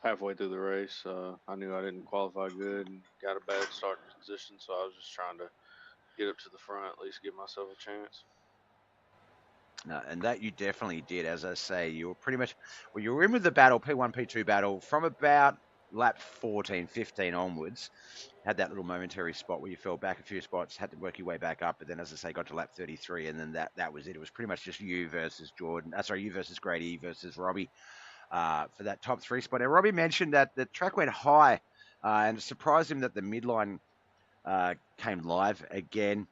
halfway through the race. I knew I didn't qualify good and got a bad starting position, so I was just trying to get up to the front, at least give myself a chance. No, and that you definitely did. As I say, you were pretty much, well, you were in with the battle, P1, P2 battle, from about lap 14, 15 onwards. Had that little momentary spot where you fell back a few spots, had to work your way back up, but then, as I say, got to lap 33, and then that was it. It was pretty much just you versus Jordan. You versus Grady versus Robbie for that top 3 spot. Now, Robbie mentioned that the track went high, and it surprised him that the midline came live again.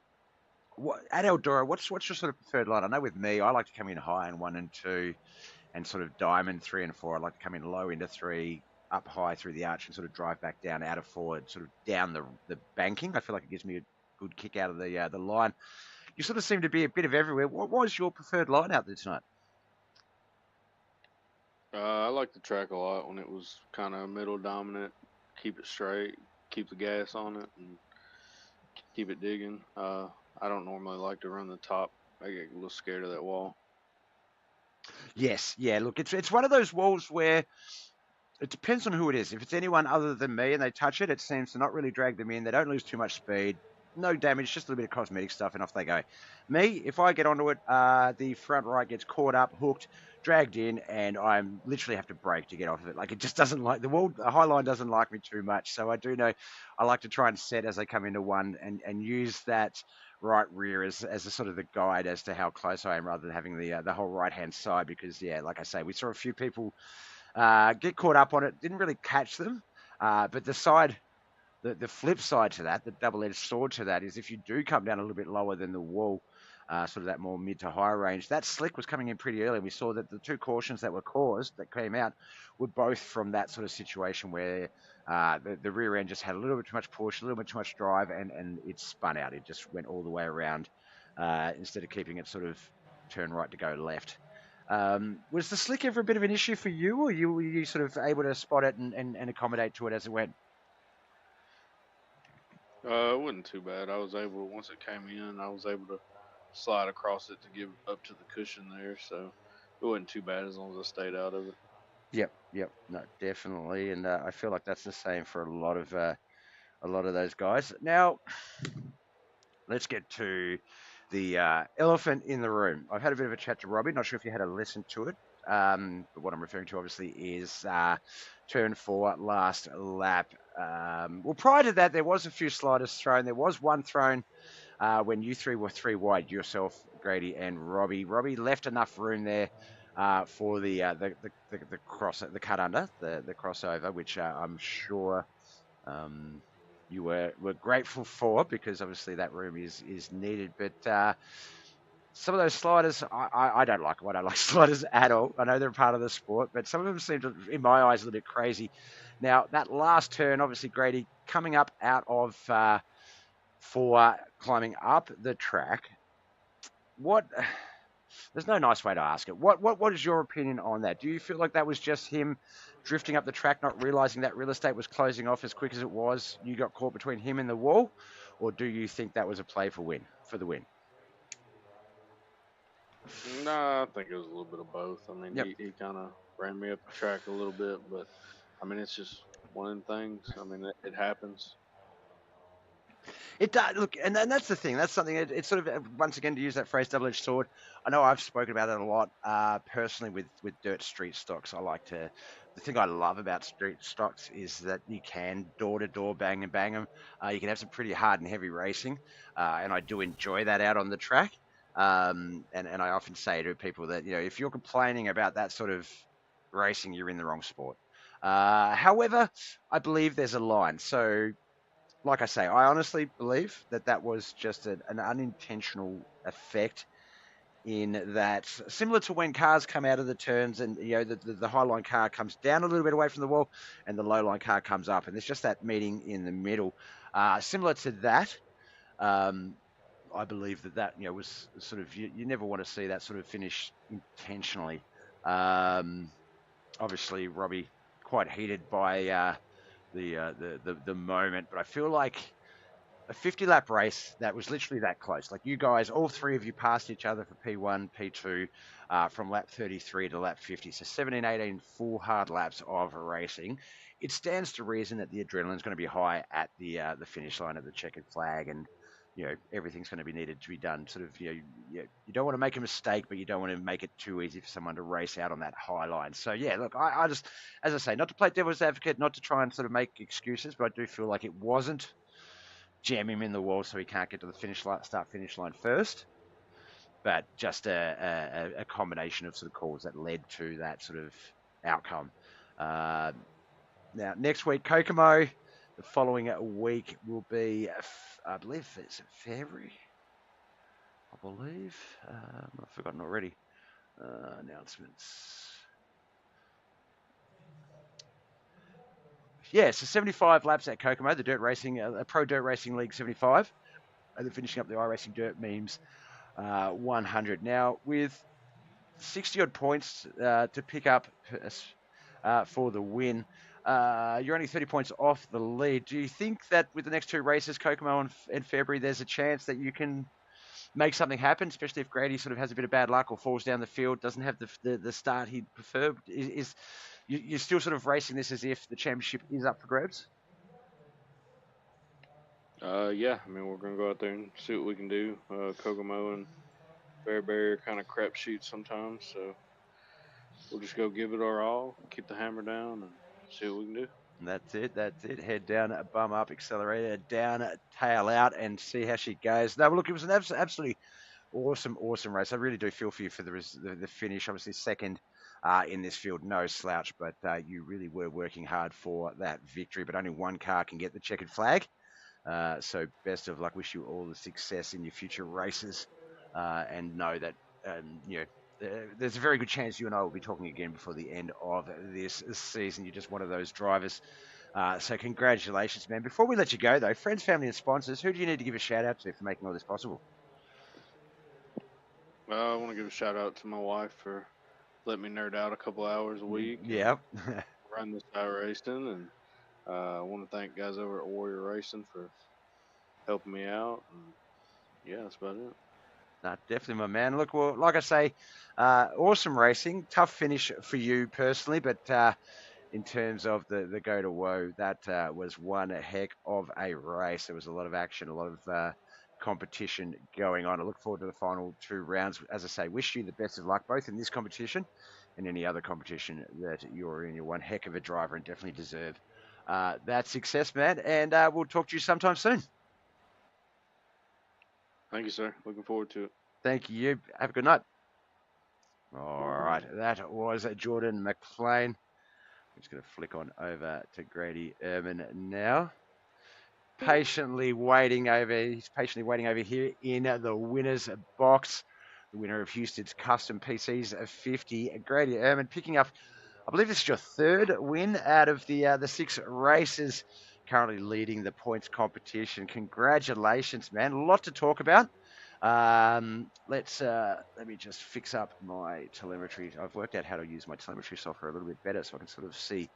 At Eldora, what's your sort of preferred line? I know with me, I like to come in high in 1 and 2, and sort of diamond 3 and 4. I like to come in low into 3, up high through the arch, and sort of drive back down out of 4, and sort of down the banking. I feel like it gives me a good kick out of the line. You sort of seem to be a bit of everywhere. What was your preferred line out there tonight? I liked the track a lot when it was kind of middle dominant. Keep it straight, keep the gas on it, and keep it digging. I don't normally like to run the top. I get a little scared of that wall. Yes, yeah. Look, it's one of those walls where it depends on who it is. If it's anyone other than me and they touch it, it seems to not really drag them in. They don't lose too much speed. No damage, just a little bit of cosmetic stuff, and off they go. Me, if I get onto it, the front right gets caught up, hooked, dragged in, and I literally have to brake to get off of it. Like, it just doesn't like, the high line doesn't like me too much. So I do know I like to try and set as I come into one and use that right rear as a sort of the guide as to how close I am, rather than having the whole right-hand side, because, yeah, like I say, we saw a few people get caught up on it, didn't really catch them, but the flip side to that, the double-edged sword to that, is if you do come down a little bit lower than the wall, sort of that more mid to high range, that slick was coming in pretty early. We saw that the 2 cautions that came out, were both from that sort of situation where the rear end just had a little bit too much push, a little bit too much drive, and it spun out. It just went all the way around instead of keeping it sort of turn right to go left. Was the slick ever a bit of an issue for you, or were you sort of able to spot it and accommodate to it as it went? It wasn't too bad. Once it came in, I was able to slide across it to give up to the cushion there, so it wasn't too bad as long as I stayed out of it. Yep, no, definitely, and I feel like that's the same for a lot of those guys. Now, let's get to the elephant in the room. I've had a bit of a chat to Robbie. Not sure if you had a listen to it, but what I'm referring to, obviously, is turn 4, last lap. Well, prior to that, there was a few sliders thrown. There was one thrown when you 3 were 3 wide, yourself, Grady, and Robbie. Robbie left enough room there for the cut under, the crossover, which I'm sure you were grateful for, because obviously that room is needed. But some of those sliders, I don't like them. I don't like sliders at all. I know they're part of the sport, but some of them seem to, in my eyes, a little bit crazy. Now, that last turn, obviously, Grady, coming up out of 4, climbing up the track, there's no nice way to ask it. What is your opinion on that? Do you feel like that was just him drifting up the track, not realizing that real estate was closing off as quick as it was? You got caught between him and the wall, or do you think that was a play for the win? Nah, I think it was a little bit of both. I mean, Yep. he kind of ran me up the track a little bit, but I mean, it's just one of them things. I mean, it happens. It does look, and that's the thing. That's something. It's sort of once again to use that phrase, double-edged sword. I know I've spoken about it a lot personally with dirt street stocks. I like to. The thing I love about street stocks is that you can door to door bang and bang them. You can have some pretty hard and heavy racing, and I do enjoy that out on the track. And I often say to people that if you're complaining about that sort of racing, you're in the wrong sport. However, I believe there's a line. So like I say, I honestly believe that that was just an unintentional effect in that, similar to when cars come out of the turns and the high line car comes down a little bit away from the wall and the low line car comes up, and there's just that meeting in the middle. Similar to that, um, I believe that was sort of you never want to see that sort of finish intentionally. Um, Obviously, Robbie quite heated by the moment, but I feel like a 50 lap race that was literally that close. Like you guys, all three of you passed each other for P1, P2 from lap 33 to lap 50. So 17, 18 full hard laps of racing. It stands to reason that the adrenaline is going to be high at the finish line of the checkered flag, and everything's going to be needed to be done. Sort of you don't want to make a mistake, but you don't want to make it too easy for someone to race out on that high line. So yeah, look, I just, as I say, not to play devil's advocate, not to try and sort of make excuses, but I do feel like it wasn't jam him in the wall so he can't get to the start finish line first. But just a combination of sort of calls that led to that sort of outcome. Now, next week, Kokomo. The following week will be, I believe it's February. I believe. I've forgotten already. Announcements. Yeah, so 75 laps at Kokomo, the dirt racing, Pro Dirt Racing League 75. And then finishing up the iRacing Dirt Memes 100. Now, with 60 odd points to pick up for the win, you're only 30 points off the lead. Do you think that with the next two races, Kokomo and February, there's a chance that you can make something happen, especially if Grady sort of has a bit of bad luck or falls down the field, doesn't have the start he'd prefer? You're still sort of racing this as if the championship is up for grabs? Yeah, I mean, we're gonna go out there and see what we can do. Kokomo and Bear are kind of crapshoot sometimes, so we'll just go give it our all, keep the hammer down, and see what we can do. That's it. That's it. Head down, bum up, accelerator down, tail out, and see how she goes. No, look, it was an absolutely awesome race. I really do feel for you for the finish. Obviously, second in this field, no slouch, but you really were working hard for that victory. But only one car can get the checkered flag. So best of luck. Wish you all the success in your future races, and know that there's a very good chance you and I will be talking again before the end of this season. You're just one of those drivers. So congratulations, man. Before we let you go, though, friends, family, and sponsors, who do you need to give a shout out to for making all this possible? I want to give a shout out to my wife for letting me nerd out a couple hours a week. Yeah. Run this iRacing, and I want to thank guys over at Warrior Racing for helping me out. And yeah, that's about it. No, definitely, my man. Look, well, like I say, awesome racing. Tough finish for you personally, but in terms of the go to woe, that was one heck of a race. There was a lot of action, a lot of competition going on. I look forward to the final two rounds. As I say, wish you the best of luck, both in this competition and any other competition that you're in. You're one heck of a driver and definitely deserve that success, man. And we'll talk to you sometime soon. Thank you, sir. Looking forward to it. Thank you. Have a good night. All right. That was Jordan McLean. I'm just going to flick on over to Grady Ehrman now. He's patiently waiting over here in the winner's box. The winner of Husted's Custom PCs 50, Grady Ehrman, picking up, I believe this is your third win out of the 6 races, currently leading the points competition. Congratulations, man. A lot to talk about. Let me just fix up my telemetry. I've worked out how to use my telemetry software a little bit better so I can sort of see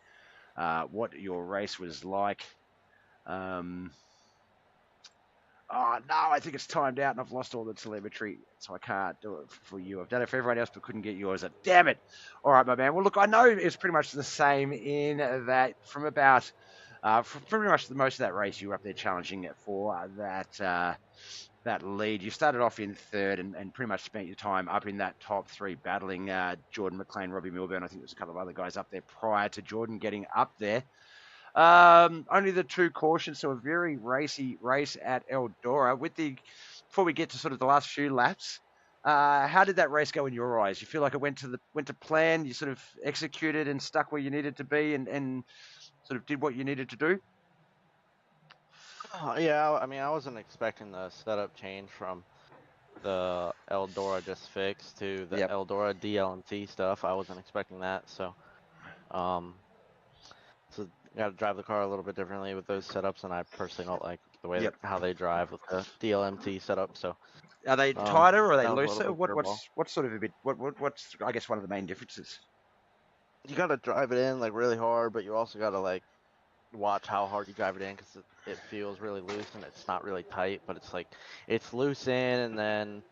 what your race was like. Oh, no, I think it's timed out and I've lost all the telemetry, so I can't do it for you. I've done it for everyone else, but couldn't get yours. Damn it. All right, my man. Well, look, I know it's pretty much the same in that from about, from pretty much the most of that race, you were up there challenging it for that lead. You started off in third and pretty much spent your time up in that top three battling Jordan McLean, Robbie Milburn. I think there's a couple of other guys up there prior to Jordan getting up there. Only the 2 cautions, so a very racy race at Eldora. Before we get to sort of the last few laps, how did that race go in your eyes? You feel like it went to plan? You sort of executed and stuck where you needed to be, and sort of did what you needed to do? Yeah, I mean, I wasn't expecting the setup change from the Eldora just fixed to the Yep. Eldora DLMT stuff. I wasn't expecting that, so so got to drive the car a little bit differently with those setups, and I personally don't like the way Yep. how they drive with the DLMT setup. So Are they tighter or are they that was a little looser? bit curveball. What's sort of a bit? What's I guess one of the main differences? You got to drive it in like really hard, but you also got to like watch how hard you drive it in because it feels really loose and it's not really tight, but it's like it's loose in and then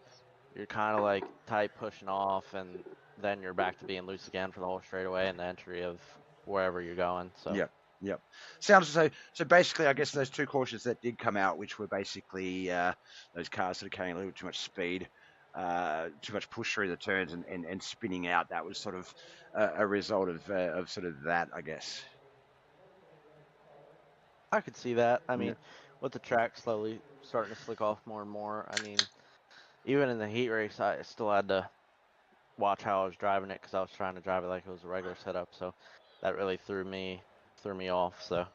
you're kind of like tight pushing off and then you're back to being loose again for the whole straightaway and the entry of wherever you're going. So Yep. Sounds so basically I guess those 2 cautions that did come out, which were basically those cars that are carrying a little too much speed, too much push through the turns and spinning out, that was sort of a result of sort of that, I guess. I could see that. I Yeah. mean, with the track slowly starting to slick off more and more, I mean, even in the heat race, I still had to watch how I was driving it because I was trying to drive it like it was a regular setup. So that really threw me off. So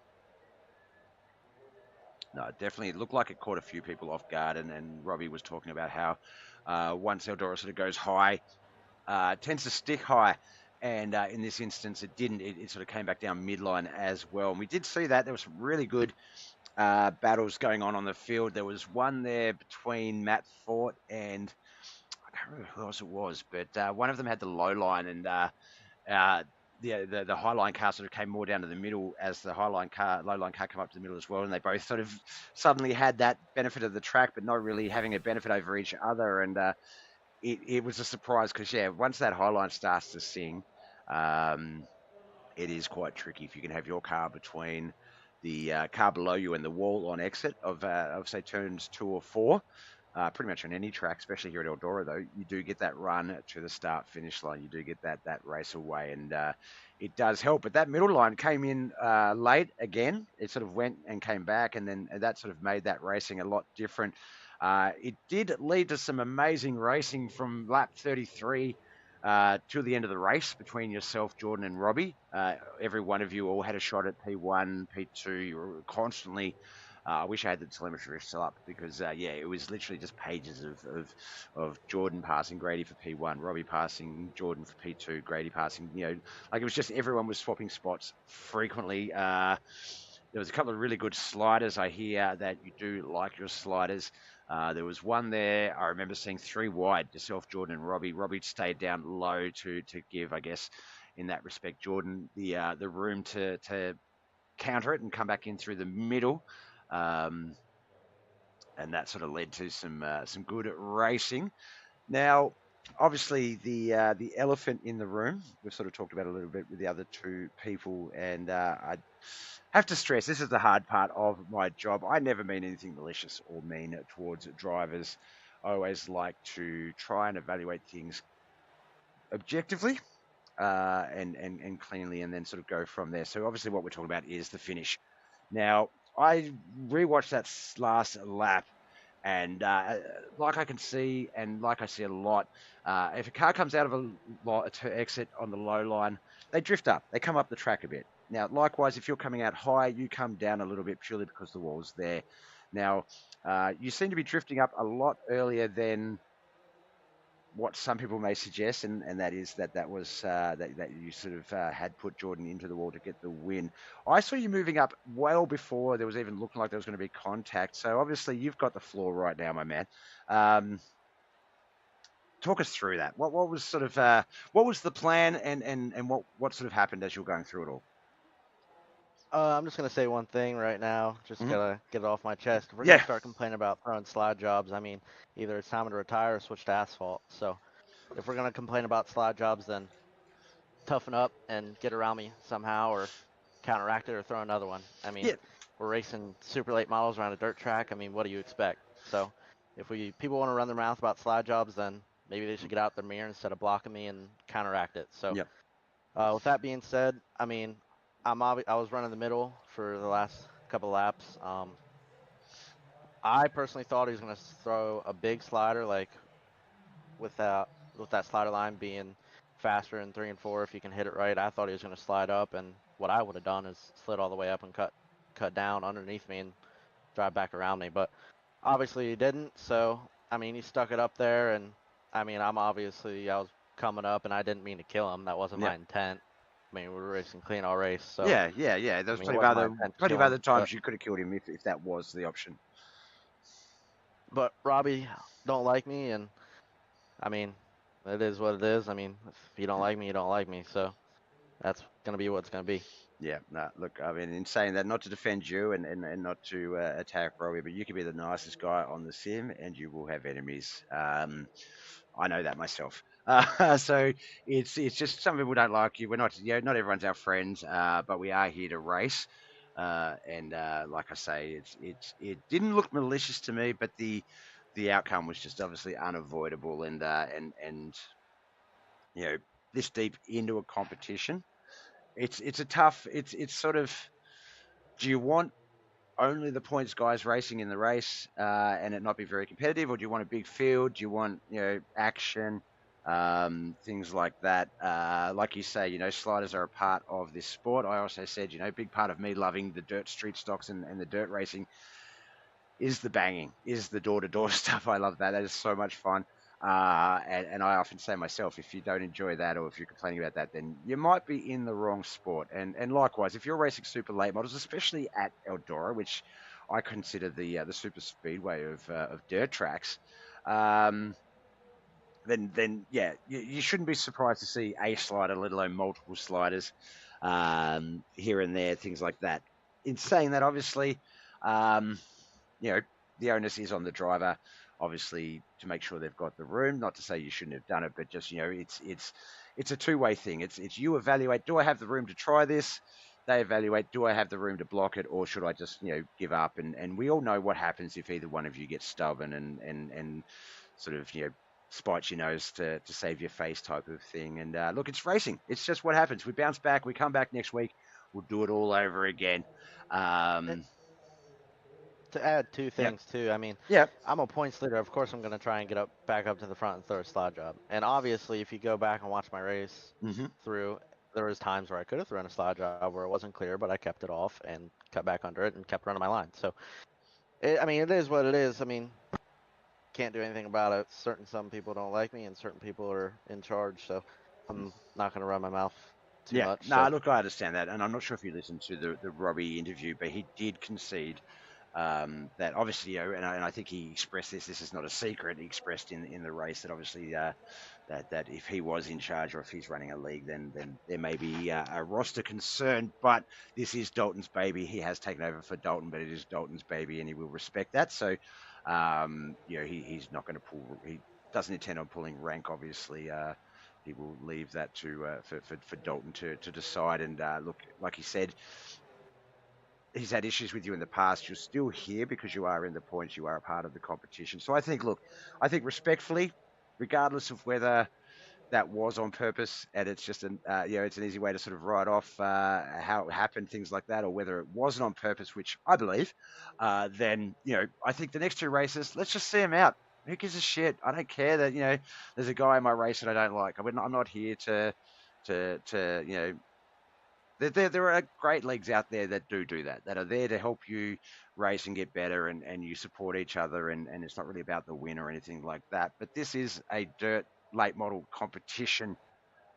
No, definitely. It looked like it caught a few people off guard, and Robbie was talking about how once Eldora sort of goes high, it tends to stick high, and in this instance, it didn't. It sort of came back down midline as well, and we did see that. There was some really good battles going on the field. There was one there between Matt Fort and I can't remember who else it was, but one of them had the low line, and the high line car sort of came more down to the middle as the low line car came up to the middle as well, and they both sort of suddenly had that benefit of the track, but not really having a benefit over each other, and it was a surprise because once that high line starts to sing, it is quite tricky if you can have your car between the car below you and the wall on exit of say turns 2 or 4. Pretty much on any track, especially here at Eldora, though, you do get that run to the start-finish line. You do get that race away, and it does help. But that middle line came in late again. It sort of went and came back, and then that sort of made that racing a lot different. It did lead to some amazing racing from lap 33 to the end of the race between yourself, Jordan, and Robbie. Every one of you all had a shot at P1, P2. You were constantly... I wish I had the telemetry still up because, it was literally just pages of Jordan passing Grady for P1, Robbie passing Jordan for P2, Grady passing, like it was just everyone was swapping spots frequently. There was a couple of really good sliders. I hear that you do like your sliders. There was one there, I remember seeing 3 wide, yourself, Jordan, and Robbie. Robbie stayed down low to give, I guess, in that respect, Jordan the room to counter it and come back in through the middle. And that sort of led to some good racing. Now, obviously, the elephant in the room, we've sort of talked about a little bit with the other 2 people, and I have to stress, this is the hard part of my job. I never mean anything malicious or mean towards drivers. I always like to try and evaluate things objectively and cleanly, and then sort of go from there. So obviously what we're talking about is the finish. Now, I rewatched that last lap, and like I can see, and like I see a lot, if a car comes out of to exit on the low line, they drift up. They come up the track a bit. Now, likewise, if you're coming out high, you come down a little bit purely because the wall's there. Now, you seem to be drifting up a lot earlier than what some people may suggest, and that is that was that you sort of had put Jordan into the wall to get the win. I saw you moving up well before there was even looking like there was going to be contact. So obviously you've got the floor right now, my man. Talk us through that. What was sort of what was the plan, and what sort of happened as you were going through it all? I'm just gonna say one thing right now. Just Mhm. gotta get it off my chest. If we're Yeah. gonna start complaining about throwing slide jobs, I mean, either it's time to retire or switch to asphalt. So if we're gonna complain about slide jobs, then toughen up and get around me somehow, or counteract it, or throw another one. I mean, Yeah. we're racing super late models around a dirt track. I mean, what do you expect? So if people want to run their mouth about slide jobs, then maybe they should get out their mirror instead of blocking me and counteract it. So Yeah. with that being said, I mean, I was running the middle for the last couple of laps. I personally thought he was going to throw a big slider, like with that slider line being faster in 3 and 4 if you can hit it right. I thought he was going to slide up, and what I would have done is slid all the way up and cut down underneath me and drive back around me. But obviously he didn't. So I mean, he stuck it up there, and I mean, I was coming up, and I didn't mean to kill him. That wasn't Yeah. my intent. I mean, we were racing clean all race, so Yeah. Yeah. Yeah. I There's mean, it plenty of wasn't my other intent to plenty of kill other him. times you could have killed him if that was the option. But Robbie don't like me, and I mean, it is what it is. I mean, if you don't like me, you don't like me. So that's gonna be what it's gonna be. Yeah, no, look, I mean, in saying that, not to defend you and not to attack Robbie, but you can be the nicest guy on the sim and you will have enemies. I know that myself. So it's just some people don't like you. We're not, not everyone's our friends, but we are here to race. And like I say, it didn't look malicious to me, but the outcome was just obviously unavoidable. And this deep into a competition, it's a tough. It's sort of, do you want only the points guys racing in the race and it not be very competitive, or do you want a big field? Do you want action, things like that? Like you say, sliders are a part of this sport. I also said, big part of me loving the dirt street stocks and the dirt racing is the banging, is the door-to-door stuff. I love that. That is so much fun. And I often say myself, if you don't enjoy that or if you're complaining about that, then you might be in the wrong sport. And likewise, if you're racing super late models, especially at Eldora, which I consider the super speedway of dirt tracks, then yeah, you shouldn't be surprised to see a slider, let alone multiple sliders here and there, things like that. In saying that, obviously, um, the onus is on the driver, obviously, to make sure they've got the room. Not to say you shouldn't have done it, but just it's a two-way thing. It's you evaluate: do I have the room to try this? They evaluate: do I have the room to block it, or should I just give up? And we all know what happens if either one of you gets stubborn and sort of spite your nose to save your face type of thing. And look, it's racing. It's just what happens. We bounce back. We come back next week. We'll do it all over again. To add two Yeah. things too, I mean, Yeah. I'm a points leader. Of course, I'm gonna try and get back up to the front and throw a slide job. And obviously, if you go back and watch my race Mm-hmm. through, there was times where I could have thrown a slide job where it wasn't clear, but I kept it off and cut back under it and kept running my line. So, I mean, it is what it is. I mean, can't do anything about it. Some people don't like me, and certain people are in charge. So, I'm not gonna run my mouth too Yeah, much. no, So, look, I understand that, and I'm not sure if you listened to the Robbie interview, but he did concede that obviously, and I think he expressed this. This is not a secret. He expressed in the race that obviously that if he was in charge or if he's running a league, then there may be a roster concern. But this is Dalton's baby. He has taken over for Dalton, but it is Dalton's baby, and he will respect that. So, he's not going to pull. He doesn't intend on pulling rank, obviously. He will leave that to for Dalton to decide. And look, like he said, he's had issues with you in the past. You're still here because you are in the points. You are a part of the competition. So I think, look, respectfully, regardless of whether that was on purpose and it's just it's an easy way to sort of write off how it happened, things like that, or whether it wasn't on purpose, which I believe, then I think the next two races, let's just see them out. Who gives a shit? I don't care that there's a guy in my race that I don't like. I'm not here to there are great leagues out there that do that are there to help you race and get better, and you support each other, and it's not really about the win or anything like that. But this is a dirt late model competition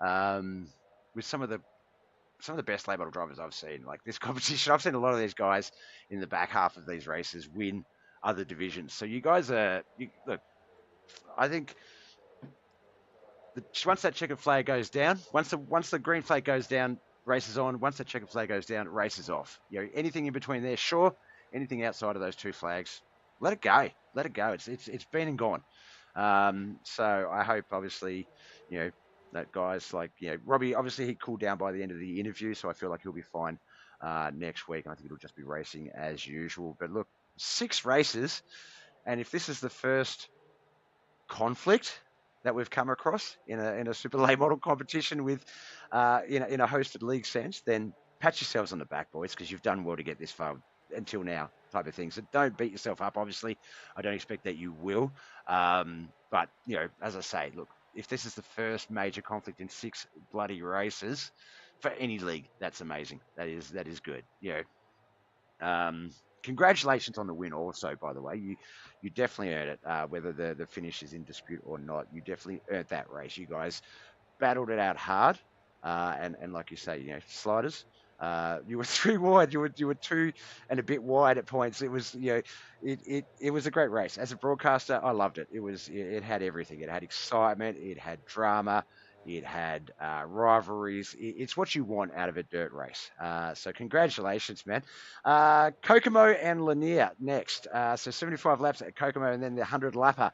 with some of the best late model drivers I've seen. Like this competition, I've seen a lot of these guys in the back half of these races win other divisions. So you guys look. I think once that checkered flag goes down, once the green flag goes down, races on. Once that checkered flag goes down, races off. You know, anything in between there, sure. Anything outside of those 2 flags, let it go. Let it go. It's been and gone. So I hope, obviously, you know, that guys like, you know, Robbie, obviously he cooled down by the end of the interview, so I feel like he'll be fine next week. And I think it'll just be racing as usual. But look, 6 races, and if this is the first conflict that we've come across in a super late model competition with in a hosted league sense, then pat yourselves on the back, boys, because you've done well to get this far until now, type of thing. So don't beat yourself up. Obviously, I don't expect that you will. But you know, as I say, look, if this is the first major conflict in 6 bloody races for any league, that's amazing. That is good. You know, congratulations on the win also, by the way. You definitely earned it, whether the finish is in dispute or not. You definitely earned that race. You guys battled it out hard, and like you say, you know, sliders. You were 3 wide. You were 2 and a bit wide at points. It was, you know, it was a great race. As a broadcaster, I loved it. It had everything. It had excitement. It had drama. It had rivalries. It's what you want out of a dirt race. So congratulations, man. Kokomo and Lanier next. So 75 laps at Kokomo, and then the 100 lapper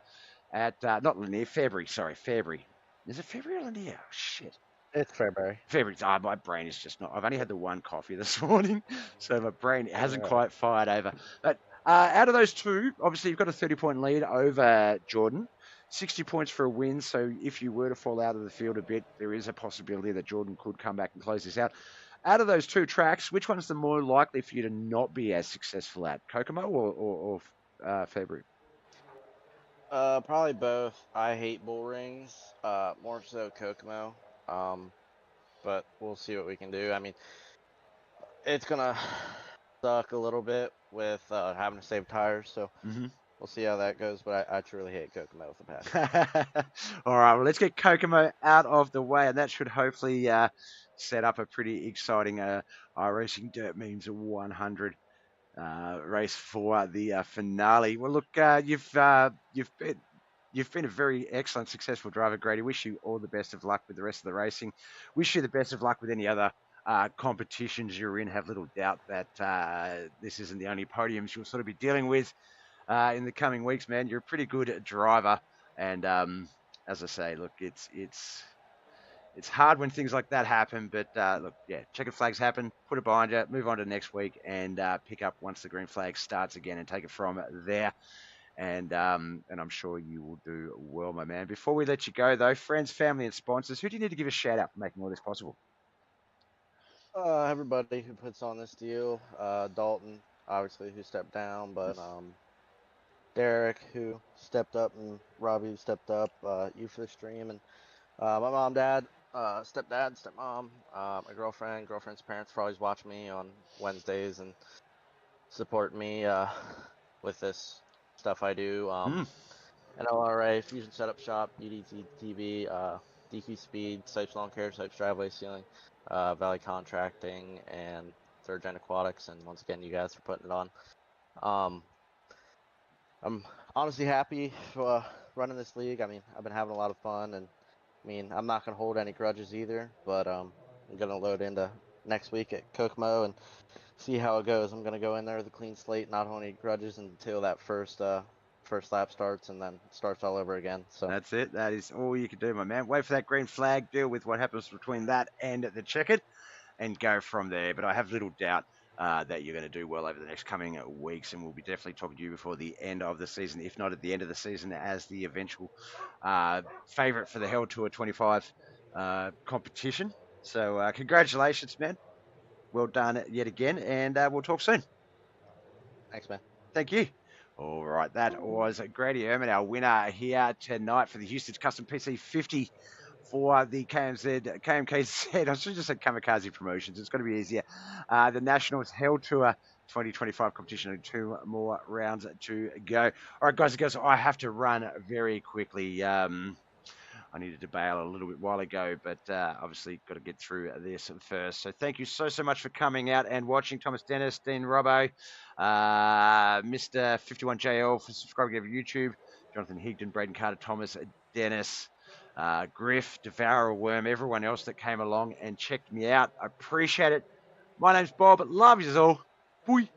at not Lanier, February. Sorry, February. Is it February or Lanier? Oh, shit. It's February. February. Oh, my brain is just not. I've only had the 1 coffee this morning, so my brain hasn't quite fired over. But out of those 2, obviously you've got a 30-point lead over Jordan. 60 points for a win. So if you were to fall out of the field a bit, there is a possibility that Jordan could come back and close this out. Out of those 2 tracks, which one's the more likely for you to not be as successful at, Kokomo or February? Probably both. I hate bull rings. More so Kokomo. But we'll see what we can do. I mean, it's gonna suck a little bit with having to save tires. So we'll see how that goes. But I truly hate Kokomo with a passion. All right, well, let's get Kokomo out of the way, and that should hopefully set up a pretty exciting iRacing Dirt Memes 100 race for the finale. Well, look, you've been a very excellent, successful driver, Grady. Wish you all the best of luck with the rest of the racing. Wish you the best of luck with any other competitions you're in. Have little doubt that this isn't the only podiums you'll sort of be dealing with in the coming weeks, man. You're a pretty good driver, and as I say, look, it's hard when things like that happen, but look, yeah, checkered flags happen. Put it behind you, move on to next week, and pick up once the green flag starts again, and take it from there. And I'm sure you will do well, my man. Before we let you go, though, friends, family, and sponsors, who do you need to give a shout out for making all this possible? Everybody who puts on this deal. Dalton, obviously, who stepped down, but Derek, who stepped up, and Robbie, who stepped up. You for the stream, and my mom, dad, stepdad, stepmom, my girlfriend's parents for always watching me on Wednesdays and support me with this stuff I do. NLRA, Fusion Setup Shop, UDT TV, DQ Speed, Sipes Lawn Care, Sipes Driveway Sealing, Valley Contracting, and Third Gen Aquatics. And once again, you guys for putting it on. I'm honestly happy for running this league. I mean, I've been having a lot of fun, and I mean, I'm not going to hold any grudges either, but I'm going to load into next week at Kokomo and see how it goes. I'm going to go in there with a clean slate, not hold any grudges until that first lap starts, and then it starts all over again. So that's it. That is all you can do, my man. Wait for that green flag, deal with what happens between that and the checkered, and go from there. But I have little doubt that you're going to do well over the next coming weeks, and we'll be definitely talking to you before the end of the season, if not at the end of the season, as the eventual favourite for the Hell Tour 25 competition. So congratulations, man. Well done yet again, and we'll talk soon. Thanks, man. Thank you. All right, that was Grady Ehrman, our winner here tonight for the Husted Custom PC 50 for the KMKZ. I should have just said Kamikaze Promotions. It's going to be easier. The Nationals Hell Tour 2025 competition, and 2 more rounds to go. All right, guys and girls, I have to run very quickly. I needed to bail a little bit while ago, but obviously got to get through this first. So thank you so much for coming out and watching. Thomas Dennis, Dean Robbo, Mr. 51JL for subscribing to YouTube, Jonathan Higdon, Braden Carter, Thomas Dennis, Griff, Devourer Worm, everyone else that came along and checked me out. I appreciate it. My name's Bob. Love you all. Bye.